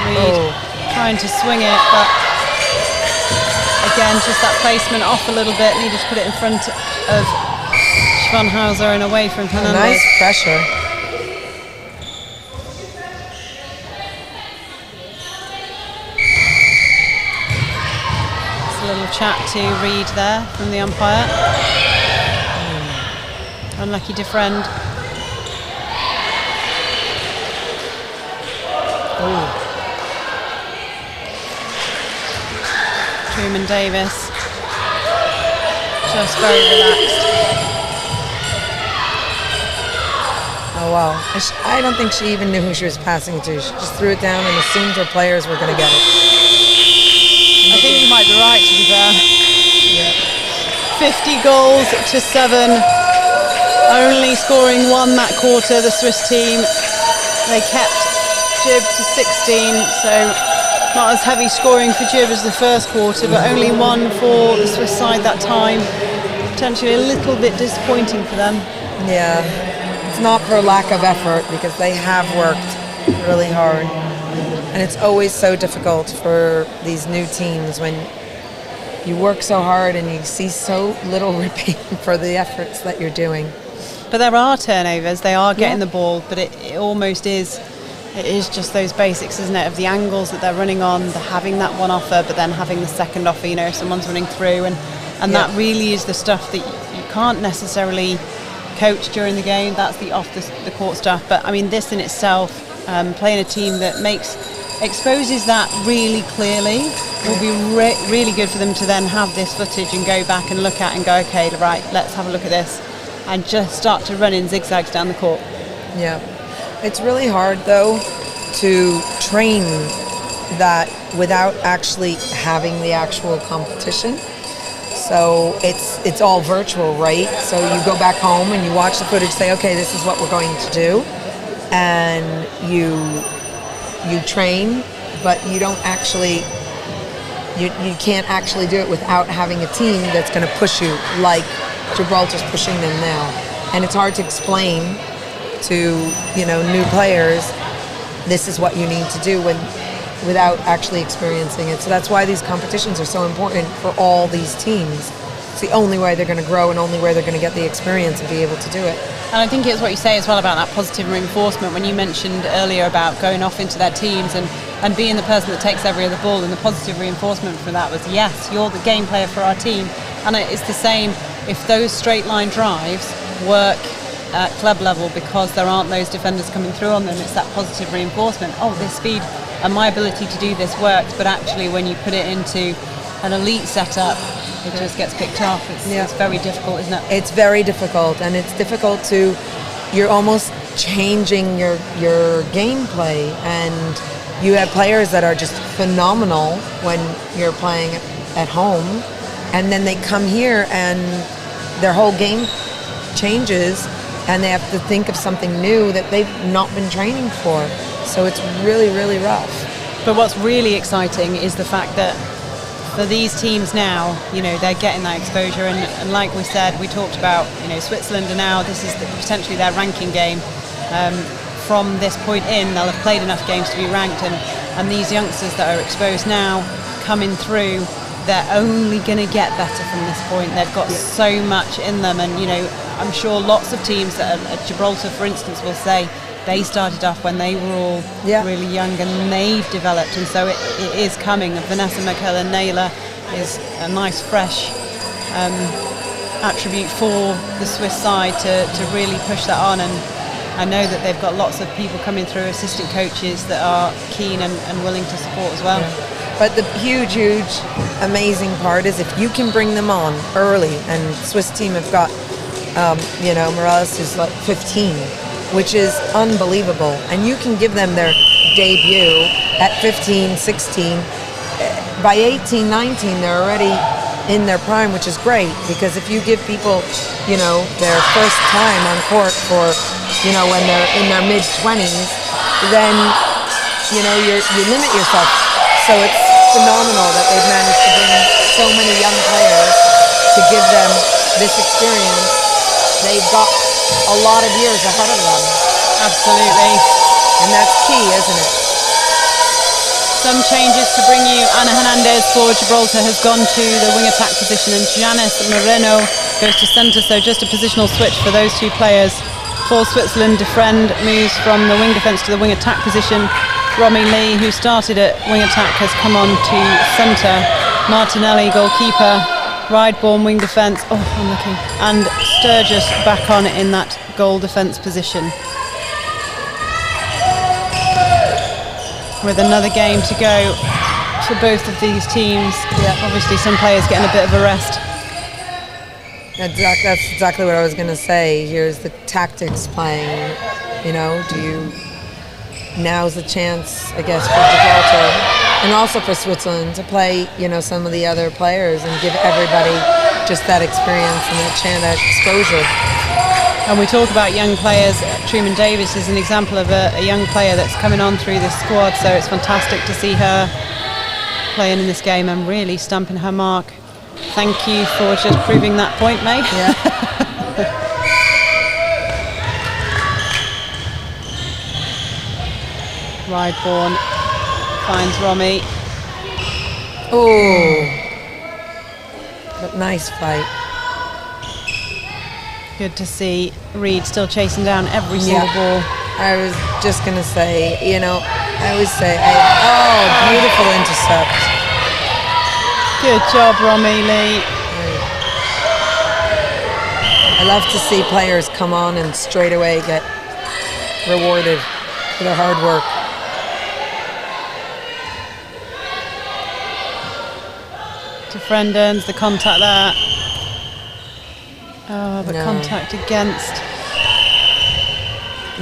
Reed trying to swing it, but again, just that placement off a little bit. Needed to put it in front of Schwanhauser and away from Hernandez. Nice pressure. Just a little chat to Reed there from the umpire. Unlucky DeFriend. Truman Davis, just very relaxed. Oh wow! I don't think she even knew who she was passing to. She just threw it down and assumed her players were going to get it. I think you might be right, to be fair. Yeah. 50 goals to 7. Only scoring 1 that quarter. The Swiss team. They kept Gib to 16, so not as heavy scoring for Gib as the first quarter, but only 1 for the Swiss side that time. Potentially a little bit disappointing for them. Yeah, it's not for lack of effort because they have worked really hard. And it's always so difficult for these new teams when you work so hard and you see so little repeat for the efforts that you're doing. But there are turnovers, they are getting the ball, but it almost is. It is just those basics, isn't it, of the angles that they're running on, the having that one offer, but then having the second offer, if someone's running through. And that really is the stuff that you can't necessarily coach during the game. That's the off the court stuff. But, I mean, this in itself, playing a team that exposes that really clearly will be really good for them to then have this footage and go back and look at and go, okay, right, let's have a look at this. And just start to run in zigzags down the court. Yeah. It's really hard, though, to train that without actually having the actual competition. So it's all virtual, right? So you go back home and you watch the footage, say, okay, this is what we're going to do, and you train, but you don't actually. You can't actually do it without having a team that's going to push you like Gibraltar's pushing them now. And it's hard to explain to, new players, this is what you need to do without actually experiencing it. So that's why these competitions are so important for all these teams. It's the only way they're going to grow and only way they're going to get the experience and be able to do it. And I think it's what you say as well about that positive reinforcement when you mentioned earlier about going off into their teams and being the person that takes every other ball, and the positive reinforcement for that was, yes, you're the game player for our team. And it's the same if those straight line drives work at club level because there aren't those defenders coming through on them. It's that positive reinforcement. Oh, this speed and my ability to do this works, but actually when you put it into an elite setup, it just gets picked off. It's very difficult, isn't it? It's very difficult, and it's difficult you're almost changing your gameplay, and you have players that are just phenomenal when you're playing at home, and then they come here and their whole game changes, and they have to think of something new that they've not been training for. So it's really, really rough. But what's really exciting is the fact that for these teams now, they're getting that exposure, and like we said, we talked about, Switzerland are now, this is potentially their ranking game. From this point in, they'll have played enough games to be ranked, and these youngsters that are exposed now, coming through, they're only going to get better from this point. They've got so much in them, and I'm sure lots of teams that are at Gibraltar, for instance, will say they started off when they were all really young, and they've developed, and so it is coming. Vanessa McKell and Naylor is a nice fresh attribute for the Swiss side to really push that on, and I know that they've got lots of people coming through, assistant coaches that are keen and willing to support as well. Yeah. But the huge, amazing part is if you can bring them on early, and Swiss team have got, Morales is like 15, which is unbelievable. And you can give them their debut at 15, 16. By 18, 19, they're already in their prime, which is great, because if you give people, their first time on court for, when they're in their mid-20s, then, you limit yourself. So it's phenomenal that they've managed to bring so many young players to give them this experience. They've got a lot of years ahead of them. Absolutely. And that's key, isn't it? Some changes to bring you. Ana Hernandez for Gibraltar has gone to the wing attack position, and Janice Moreno goes to centre, so just a positional switch for those two players. For Switzerland, Defrend moves from the wing defence to the wing attack position. Romy Lee, who started at wing attack, has come on to centre. Martinelli, goalkeeper. Rideborn, wing defence. Oh, unlucky. And Sturgis back on in that goal defence position. With another game to go for both of these teams. Obviously some players getting a bit of a rest. That's exactly what I was going to say. Here's the tactics playing. Now's the chance, I guess, for Gibraltar and also for Switzerland to play, some of the other players and give everybody just that experience and that exposure. And we talk about young players. Truman Davis is an example of a young player that's coming on through this squad, so it's fantastic to see her playing in this game and really stamping her mark. Thank you for just proving that point, May. Yeah. Rideborn finds Romy. Oh, but nice fight. Good to see Reed still chasing down every single ball. I was just going to say, I always say, beautiful intercept. Good job, Romy Lee. I love to see players come on and straight away get rewarded for their hard work. Defrend earns the contact there. Oh, the contact against.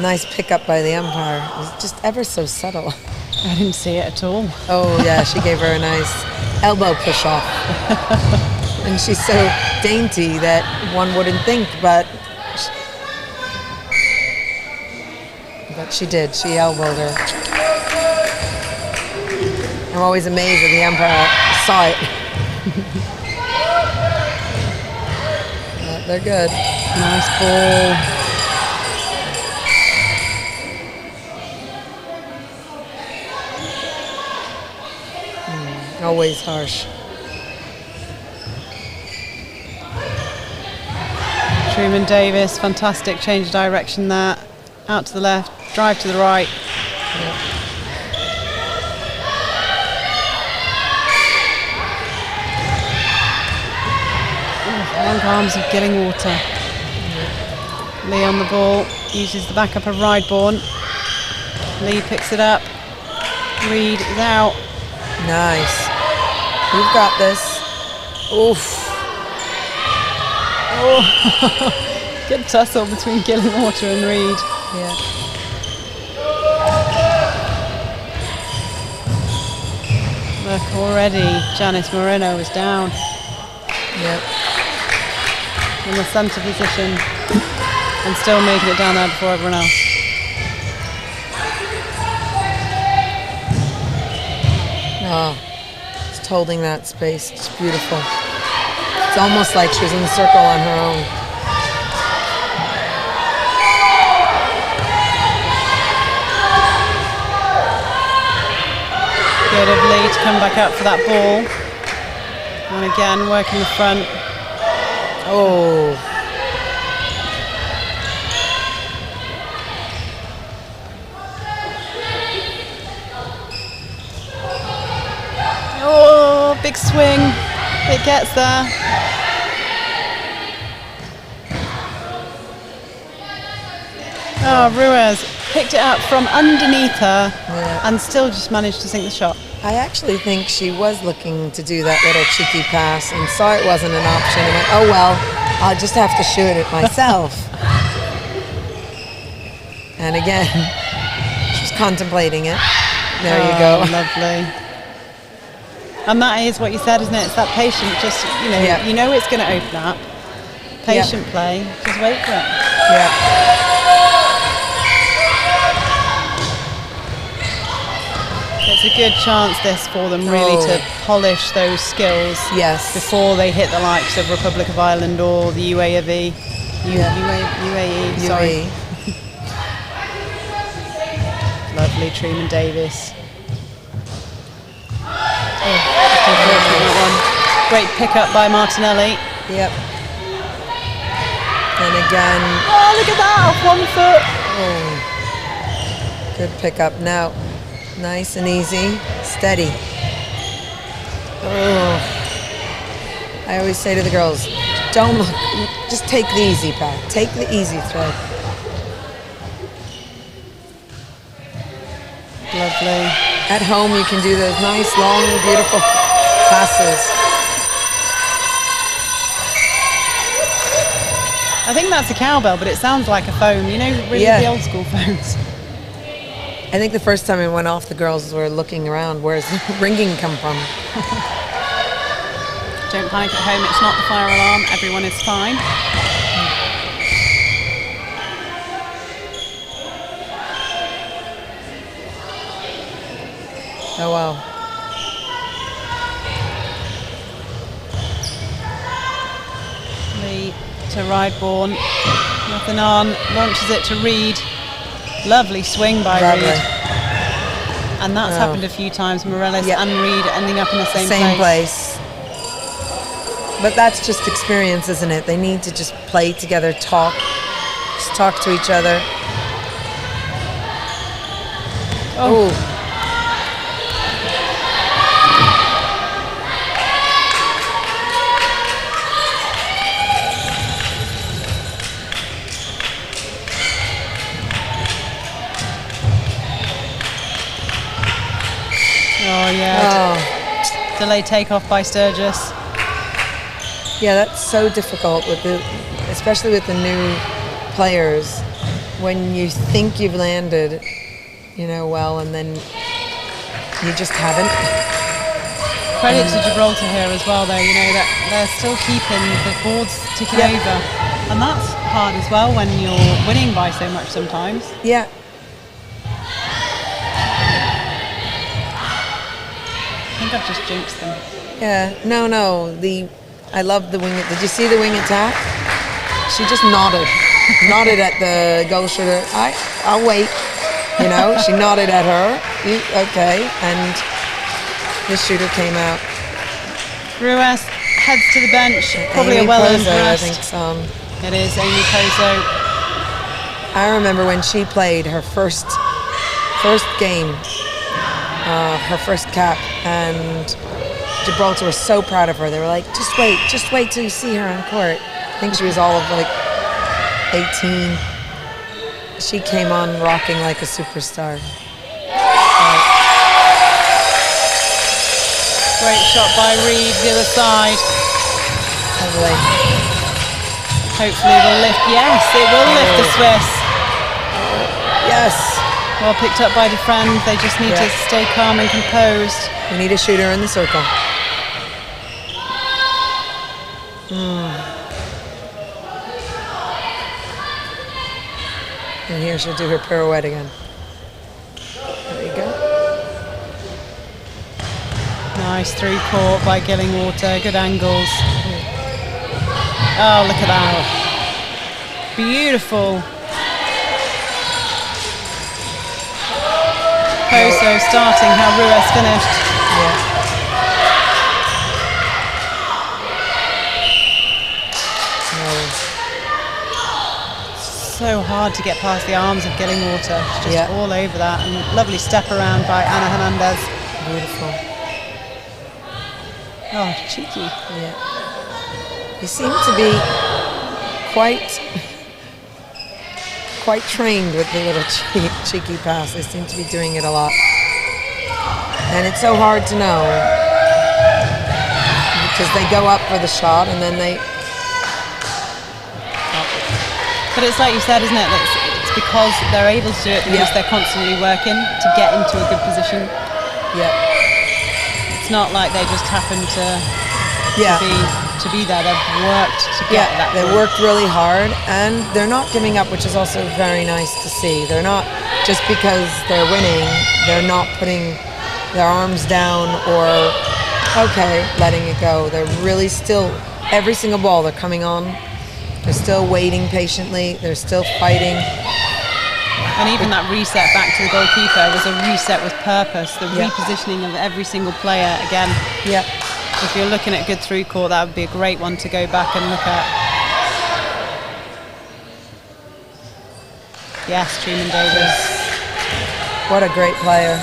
Nice pickup by the umpire. It was just ever so subtle. I didn't see it at all. Oh, yeah, she gave her a nice elbow push off. and she's so dainty that one wouldn't think, but she did. She elbowed her. I'm always amazed that the umpire saw it. But they're good. Nice ball. Always harsh. Truman Davis, fantastic change of direction there. Out to the left, drive to the right. Yep. Long arms of Gillingwater. Lee on the ball, uses the back up of Rideborn. Lee picks it up. Reed is out. Nice. You've got this. Oof. Oh, good tussle between Gillingwater and Reed. Yeah. Look, already Janice Moreno is down Yep. in the centre position and still making it down there before everyone else. Oh, just holding that space. It's beautiful. It's almost like she was in the circle on her own. Good of Lee to come back up for that ball. And again, working the front. Oh. Oh, big swing. It gets there. Oh, Ruiz picked it up from underneath her and still just managed to sink the shot. I actually think she was looking to do that little cheeky pass and saw it wasn't an option and went, oh well, I'll just have to shoot it myself. And again, she's contemplating it. There you go. Lovely. And that is what you said, isn't it? It's that patient, just, Yeah. you know it's going to open up. Patient play, just wait for it. Yeah. It's a good chance this for them really to polish those skills Yes. before they hit the likes of Republic of Ireland or the UAE. UAE, sorry. Lovely, Truman Davis. That one. Great pickup by Martinelli. Yep. And again. Oh, look at that, off 1 foot. Oh. Good pickup now. Nice and easy. Steady. Oh. I always say to the girls, don't look, just take the easy path. Take the easy thread. Lovely. At home you can do those nice, long, beautiful passes. I think that's a cowbell, but it sounds like a phone. You know, really the old school phones. I think the first time it went off, the girls were looking around. Where's the ringing come from? Don't panic at home. It's not the fire alarm. Everyone is fine. Oh, wow. Lee to Rideborn. Nothing on. Launches it to Reed. Lovely swing by Lovely. Reed. And that's happened a few times. Morales and Reed ending up in the same place. But that's just experience, isn't it? They need to just play together, talk to each other. Oh. Oh, yeah. Delayed takeoff by Sturgis. Yeah, that's so difficult especially with the new players. When you think you've landed, well, and then you just haven't. credit to Gibraltar here as well, though. You know that they're still keeping the boards ticking over, and that's hard as well when you're winning by so much sometimes. Yeah. I think I've just jinxed them. Yeah. No. I love the wing. Did you see the wing attack? She just nodded at the goal shooter. I'll wait. You know, she nodded at her. Okay, and the shooter came out. Ruiz heads to the bench. Probably Amy a well-earned Pozo, I rest. think so. It is Amy Pozo. I remember when she played her first game, her first cap, and Gibraltar was so proud of her. They were like, just wait till you see her on court. I think she was all of like 18. She came on rocking like a superstar. Great shot by Reed, the other side. Lovely. Hopefully it will lift. Yes, it will lift the Swiss. Yes. Well picked up by Defriend. They just need to stay calm and composed. We need a shooter in the circle. And here she'll do her pirouette again. There you go. Nice through court by Gillingwater. Good angles. Oh, look at that. Beautiful. Pozo starting how Ruiz finished. Yeah. So hard to get past the arms of Gillingwater. She's just all over that. And lovely step around by Ana Hernandez. Beautiful. Oh, cheeky. Yeah. You seem to be quite trained with the little cheeky pass. They seem to be doing it a lot. And it's so hard to know because they go up for the shot and then they... But it's like you said, isn't it? It's because they're able to do it because they're constantly working to get into a good position. Yeah. It's not like they just happen to be there. They've worked to get that. They worked really hard and they're not giving up, which is also very nice to see. They're not, just because they're winning, they're not putting their arms down or, okay, letting it go. They're really still, every single ball they're coming on, they're still waiting patiently, they're still fighting. And even that reset back to the goalkeeper was a reset with purpose, the repositioning of every single player again. Yeah. If you're looking at good through court, that would be a great one to go back and look at. Yes, Truman Davis. What a great player.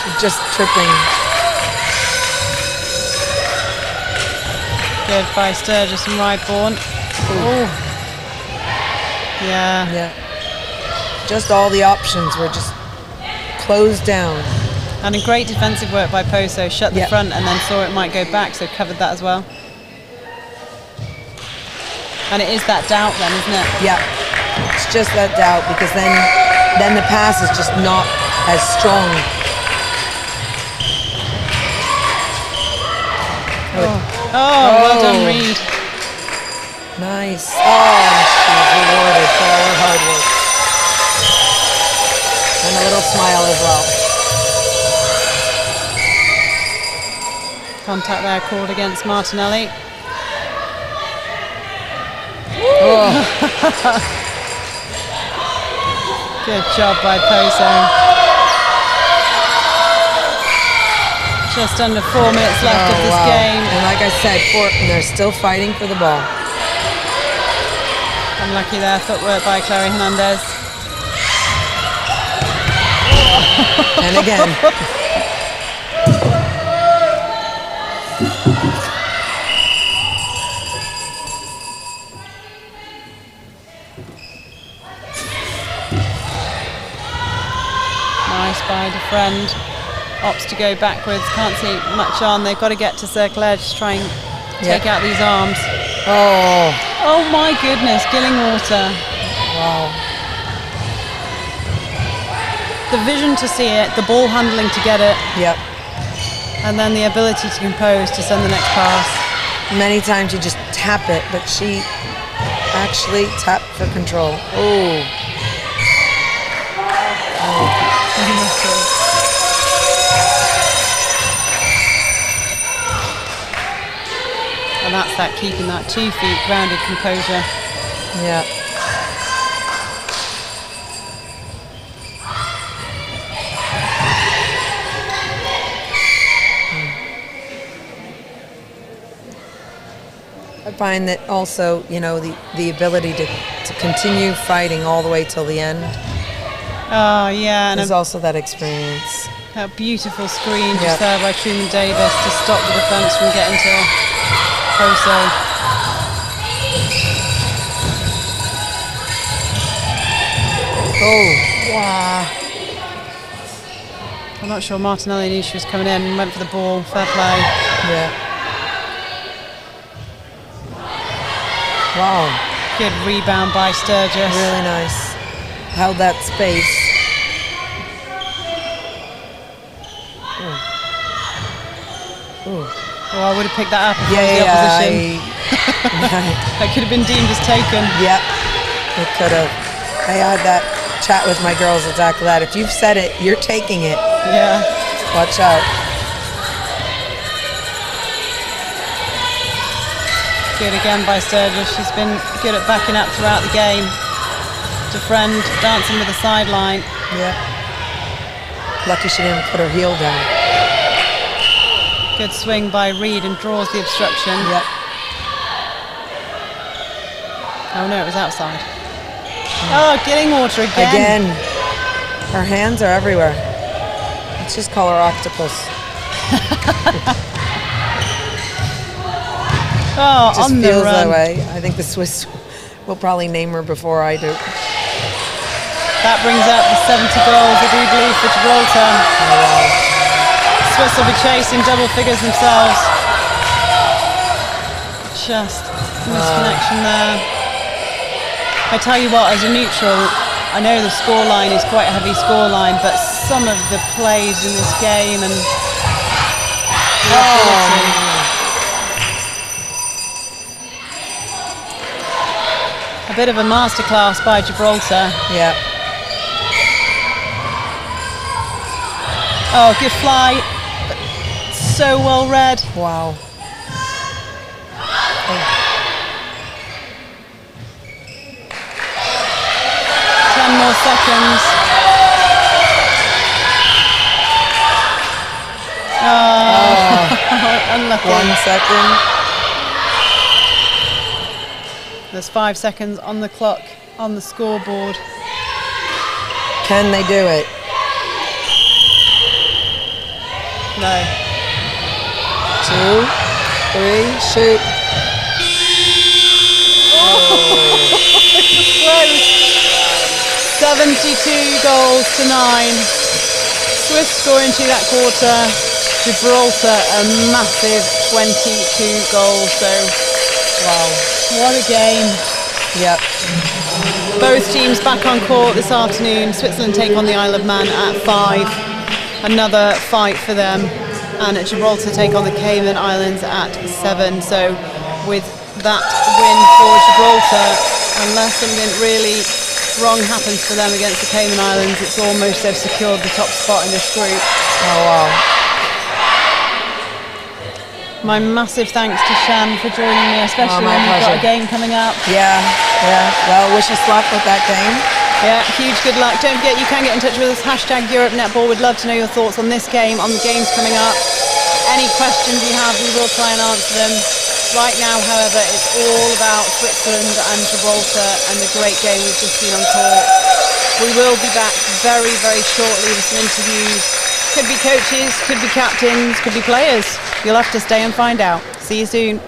She's just tripping. Good by Sturgis and Ryborn. Oh. Yeah. Just all the options were just closed down. And a great defensive work by Pozo. Shut the front and then saw it might go back, so covered that as well. And it is that doubt then, isn't it? Yeah. It's just that doubt because then the pass is just not as strong. Well done, Reed. Nice. Oh, she's rewarded for all her hard work. And a little smile as well. Contact there called against Martinelli. Good job by Pozo. Just under 4 minutes left of this game. And like I said, they're still fighting for the ball. Unlucky there, footwork by Chloe Hernandez. And again. Nice by Defriend. Opts to go backwards, can't see much on. They've got to get to circle edge to try and take out these arms. Oh my goodness, Gillingwater. Wow. the vision to see it, the ball handling to get it, Yep. and then the ability to compose to send the next pass. Many times you just tap it, but she actually tapped for control. Oh. And that's that, keeping that 2 feet grounded composure. Yeah. I find that also, you know, the ability to continue fighting all the way till the end Oh, yeah, and is also that experience. a beautiful screen Yeah. just there by Truman Davis to stop the defence from getting to Jose. Oh, wow. I'm not sure Martinelli knew she was coming in and went for the ball. Fair play. Yeah. Wow. Good rebound by Sturgis. Really nice. Held that space. Ooh. Oh, I would have picked that up if I was the Yeah, opposition. That could have been deemed as taken. Yep, it could have. I had that chat with my girls exactly that. If you've said it, you're taking it. Yeah. Watch out. Good again by Sturgis. She's been good at backing up throughout the game. Defriend dancing with the sideline. Yeah. Lucky she didn't put her heel down. Good swing by Reed and draws the obstruction. Yep. Oh no, it was outside. Oh, getting water again. Again. Her hands are everywhere. Let's just call her Octopus. Oh, Just on the feels that run. way. I think the Swiss will probably name her before I do. That brings up the 70 goals, I do believe, for Gibraltar. Oh, wow. Swiss will be chasing double figures themselves. Just misconnection there. I tell you what, as a neutral, I know the scoreline is quite a heavy scoreline, but some of the plays in this game and the ability. A bit of a masterclass by Gibraltar. Yeah. Oh, good fly. So well read. Wow. 10 more seconds. Oh, unlucky. 1 second. There's 5 seconds on the clock, on the scoreboard. Can they do it? No. 2, 3, shoot. Close. 72 goals to 9. Swiss score into that quarter. Gibraltar a massive 22 goals. So, wow, what a game. Yep. Both teams back on court this afternoon. Switzerland take on the Isle of Man at 5. Another fight for them. And Gibraltar take on the Cayman Islands at 7. So with that win for Gibraltar, unless something really wrong happens for them against the Cayman Islands, it's almost they've secured the top spot in this group. Oh, wow. My massive thanks to Shan for joining me, especially my when you've got a pleasure. game coming up. Yeah. Well, wish us luck with that game. Yeah, huge good luck. Don't forget you can get in touch with us, #Europe Netball. We'd love to know your thoughts on this game, on the games coming up. Any questions you have, we will try and answer them. Right now, however, it's all about Switzerland and Gibraltar and the great game we've just seen on court. We will be back very, very shortly with some interviews. Could be coaches, could be captains, could be players. You'll have to stay and find out. See you soon.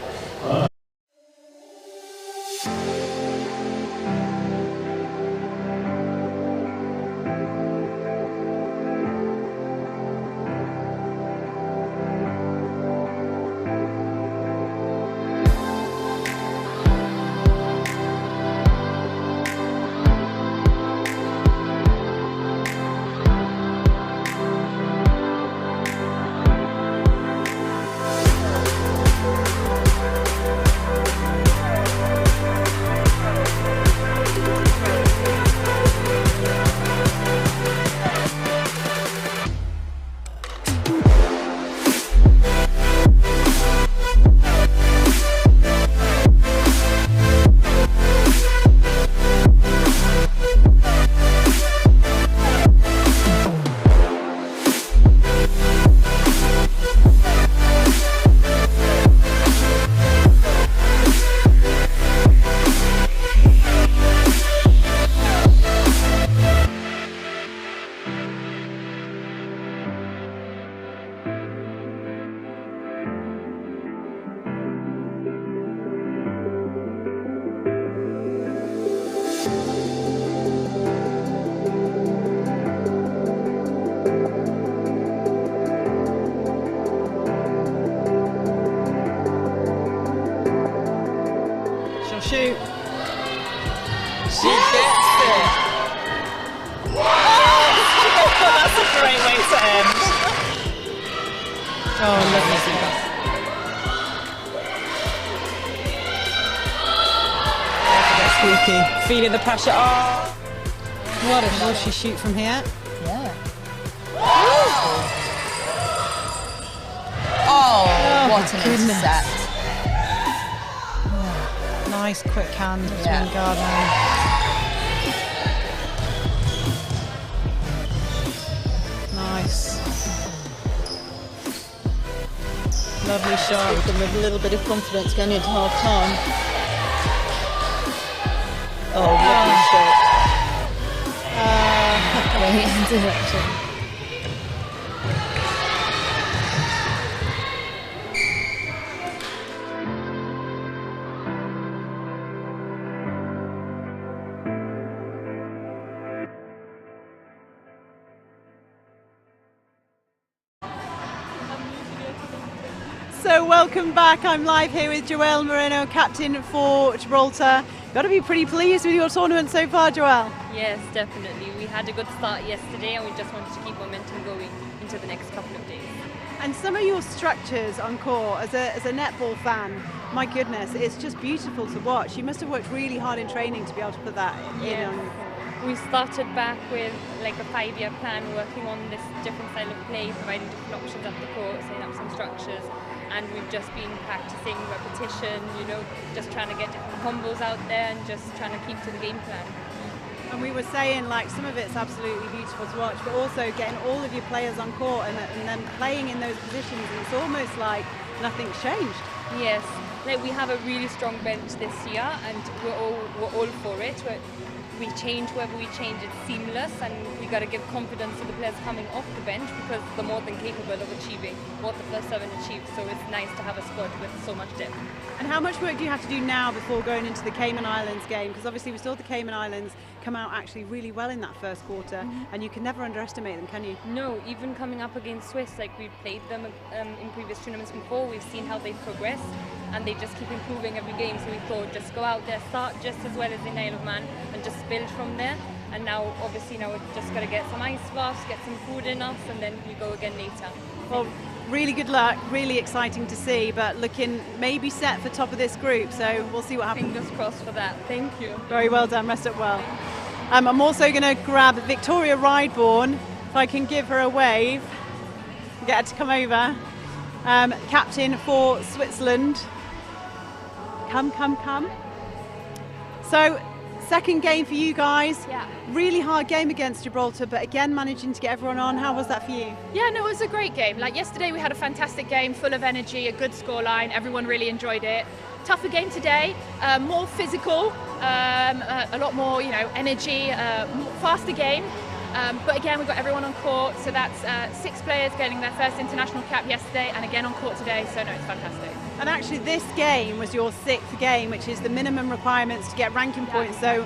Oh, lovely stuff. Squeaky. Feeling the pressure. Oh, What will she shoot from here? yeah. Oh, What an goodness. intercept. Nice quick hand between Yeah. guard and nice. Lovely shot. Give them a little bit of confidence going into half time. Oh, lovely shot. Great interception. So welcome back. I'm live here with Joelle Moreno, captain for Gibraltar. Got to be pretty pleased with your tournament so far, Joelle. Yes, definitely. We had a good start yesterday and we just wanted to keep momentum going into the next couple of days. And some of your structures on court, as a netball fan, my goodness, it's just beautiful to watch. You must have worked really hard in training to be able to put that in. Yes. We started back with like a 5-year plan, working on this different style of play, providing different options at the court, setting up some structures. And we've just been practicing repetition, you know, just trying to get different combos out there and just trying to keep to the game plan. And we were saying, like, some of it's absolutely beautiful to watch, but also getting all of your players on court and then playing in those positions, and it's almost like nothing's changed. Yes, like we have a really strong bench this year and we're all for it. We change wherever we change, it's seamless, and we got to give confidence to the players coming off the bench because they're more than capable of achieving what the first 7 achieved. So it's nice to have a squad with so much depth. And how much work do you have to do now before going into the Cayman Islands game? Because obviously we saw the Cayman Islands come out actually really well in that first quarter, and you can never underestimate them, can you? No, even coming up against Swiss, like we've played them in previous tournaments before, we've seen how they've progressed and they just keep improving every game. So we thought just go out there, start just as well as in Isle of Man and just build from there. And now obviously now we've just got to get some ice baths, get some food in us, and then we go again later. Well, really good luck, really exciting to see, but looking maybe set for top of this group, so we'll see what happens. Fingers crossed for that. Thank you. Very well done, rest up well. I'm also going to grab Victoria Rideborn, if I can give her a wave, get her to come over. Captain for Switzerland. Come. So, second game for you guys. Yeah. Really hard game against Gibraltar, but again managing to get everyone on. How was that for you? Yeah, no, it was a great game. Like yesterday we had a fantastic game, full of energy, a good scoreline, everyone really enjoyed it. Tougher game today, more physical, a lot more, energy, faster game. But again, we've got everyone on court, so that's 6 players getting their first international cap yesterday and again on court today, so no, it's fantastic. And actually this game was your 6th game, which is the minimum requirements to get ranking points, so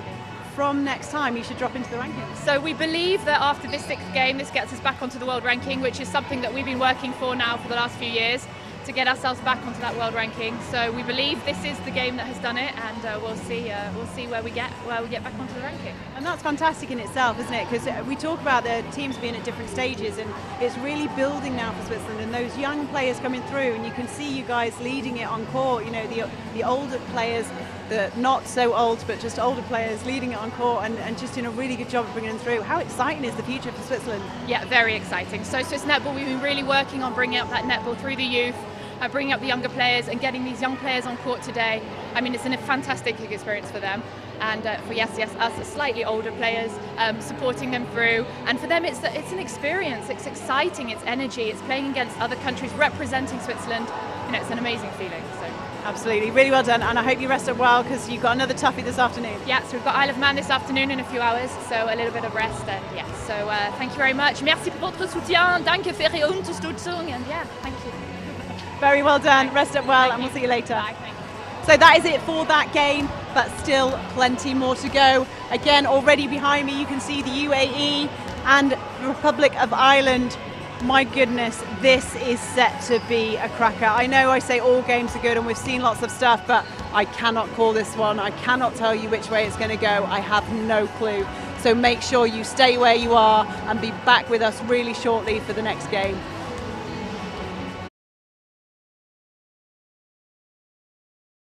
from next time you should drop into the rankings. So we believe that after this 6th game, this gets us back onto the world ranking, which is something that we've been working for now for the last few years, to get ourselves back onto that world ranking. So we believe this is the game that has done it, and we'll see where we get back onto the ranking. And that's fantastic in itself, isn't it? Because we talk about the teams being at different stages, and it's really building now for Switzerland, and those young players coming through, and you can see you guys leading it on court, the older players, the not so old but just older players leading it on court and just doing a really good job of bringing them through. How exciting is the future for Switzerland? Yeah, very exciting. So Swiss Netball, we've been really working on bringing up that netball through the youth, bringing up the younger players and getting these young players on court today. I mean, it's a fantastic experience for them. And for us, slightly older players, supporting them through. And for them, it's an experience. It's exciting. It's energy. It's playing against other countries, representing Switzerland. It's an amazing feeling. So. Absolutely, really well done. And I hope you rest up well because you've got another toughie this afternoon. Yeah, so we've got Isle of Man this afternoon in a few hours. So a little bit of rest. And yeah, so thank you very much. Merci pour votre soutien. Danke für Ihre Unterstützung. And yeah, thank you. Very well done. Rest up well, and we'll see you later. Bye, thank you. So that is it for that game, but still plenty more to go. Again, already behind me, you can see the UAE and the Republic of Ireland. My goodness, this is set to be a cracker. I know I say all games are good and we've seen lots of stuff, but I cannot call this one. I cannot tell you which way it's going to go. I have no clue. So make sure you stay where you are and be back with us really shortly for the next game.